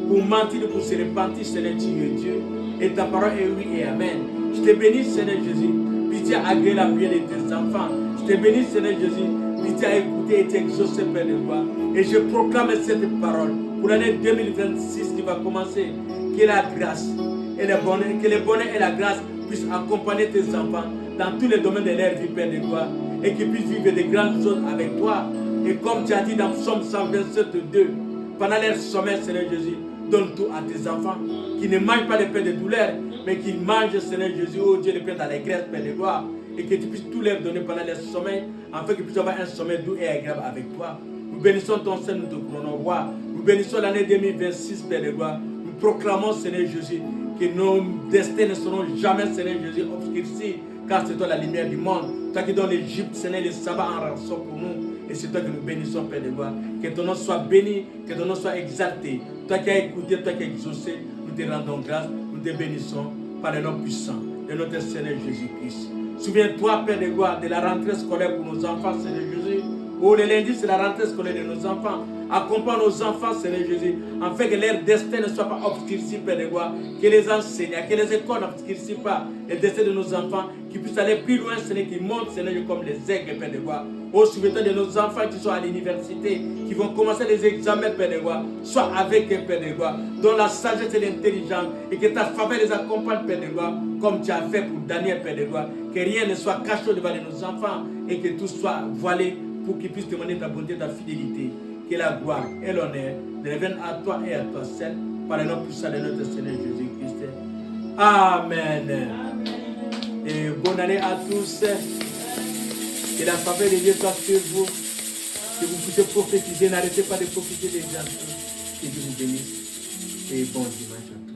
pour mentir, pour se repentir, Seigneur, tu es Dieu. Et ta parole est oui et amen. Je te bénis, Seigneur Jésus, puis tu as agréé la prière de tes enfants. Je te bénis, Seigneur Jésus, puis tu as écouté et tu as exaucé, Père de gloire. Et je proclame cette parole pour l'année 2026 qui va commencer. Que la grâce et le bonheur, que le bonheur et la grâce puissent accompagner tes enfants dans tous les domaines de leur vie, Père de gloire, et qu'ils puissent vivre de grandes choses avec toi. Et comme tu as dit dans Psaume 127:2, pendant leur sommeil, Seigneur Jésus, donne tout à tes enfants, qui ne mangent pas de pain de douleur, mais qui mangent, Seigneur Jésus, oh Dieu, le pain dans les graisses, Père de gloire, et que tu puisses tout leur donner pendant leur sommeil, afin qu'ils puissent avoir un sommeil doux et agréable avec toi. Nous bénissons ton Seigneur, nous te couronnons roi. Nous bénissons l'année 2026, Père de gloire. Nous proclamons, Seigneur Jésus, que nos destins ne seront jamais, Seigneur Jésus, obscurcis, car c'est toi la lumière du monde. Toi qui donnes l'Égypte, Seigneur, le sabbat en rançon pour nous. Et c'est toi que nous bénissons, Père de gloire. Que ton nom soit béni, que ton nom soit exalté. Toi qui as écouté, toi qui as exaucé, nous te rendons grâce, nous te bénissons par le nom puissant de notre Seigneur Jésus-Christ. Souviens-toi, Père de gloire, de la rentrée scolaire pour nos enfants, Seigneur Jésus. Oh, le lundi, c'est la rentrée scolaire de nos enfants. Accompagne nos enfants, Seigneur Jésus, afin que leur destin ne soit pas obscurci, Père de gloire. Que les enseignants, que les écoles n'obscurcissent pas le destin de nos enfants, qu'ils puissent aller plus loin, Seigneur, qui montent, Seigneur, comme les aigles, Père de gloire. Oh, souviens-toi de nos enfants qui sont à l'université, qui vont commencer les examens, Père de gloire. Sois avec eux, Père de gloire, dont la sagesse et l'intelligence, et que ta faveur les accompagne, Père de gloire, comme tu as fait pour Daniel, Père de gloire. Que rien ne soit caché devant nos enfants, et que tout soit voilé, pour qu'ils puissent demander ta bonté, ta fidélité. Que la gloire et l'honneur ne reviennent à toi et à toi seul, par le nom puissant de notre Seigneur Jésus-Christ. Amen. Amen. Et bonne année à tous. Que la faveur de Dieu soit sur vous. Que vous puissiez prophétiser. N'arrêtez pas de prophétiser les gens. Que Dieu vous bénisse. Et bon dimanche.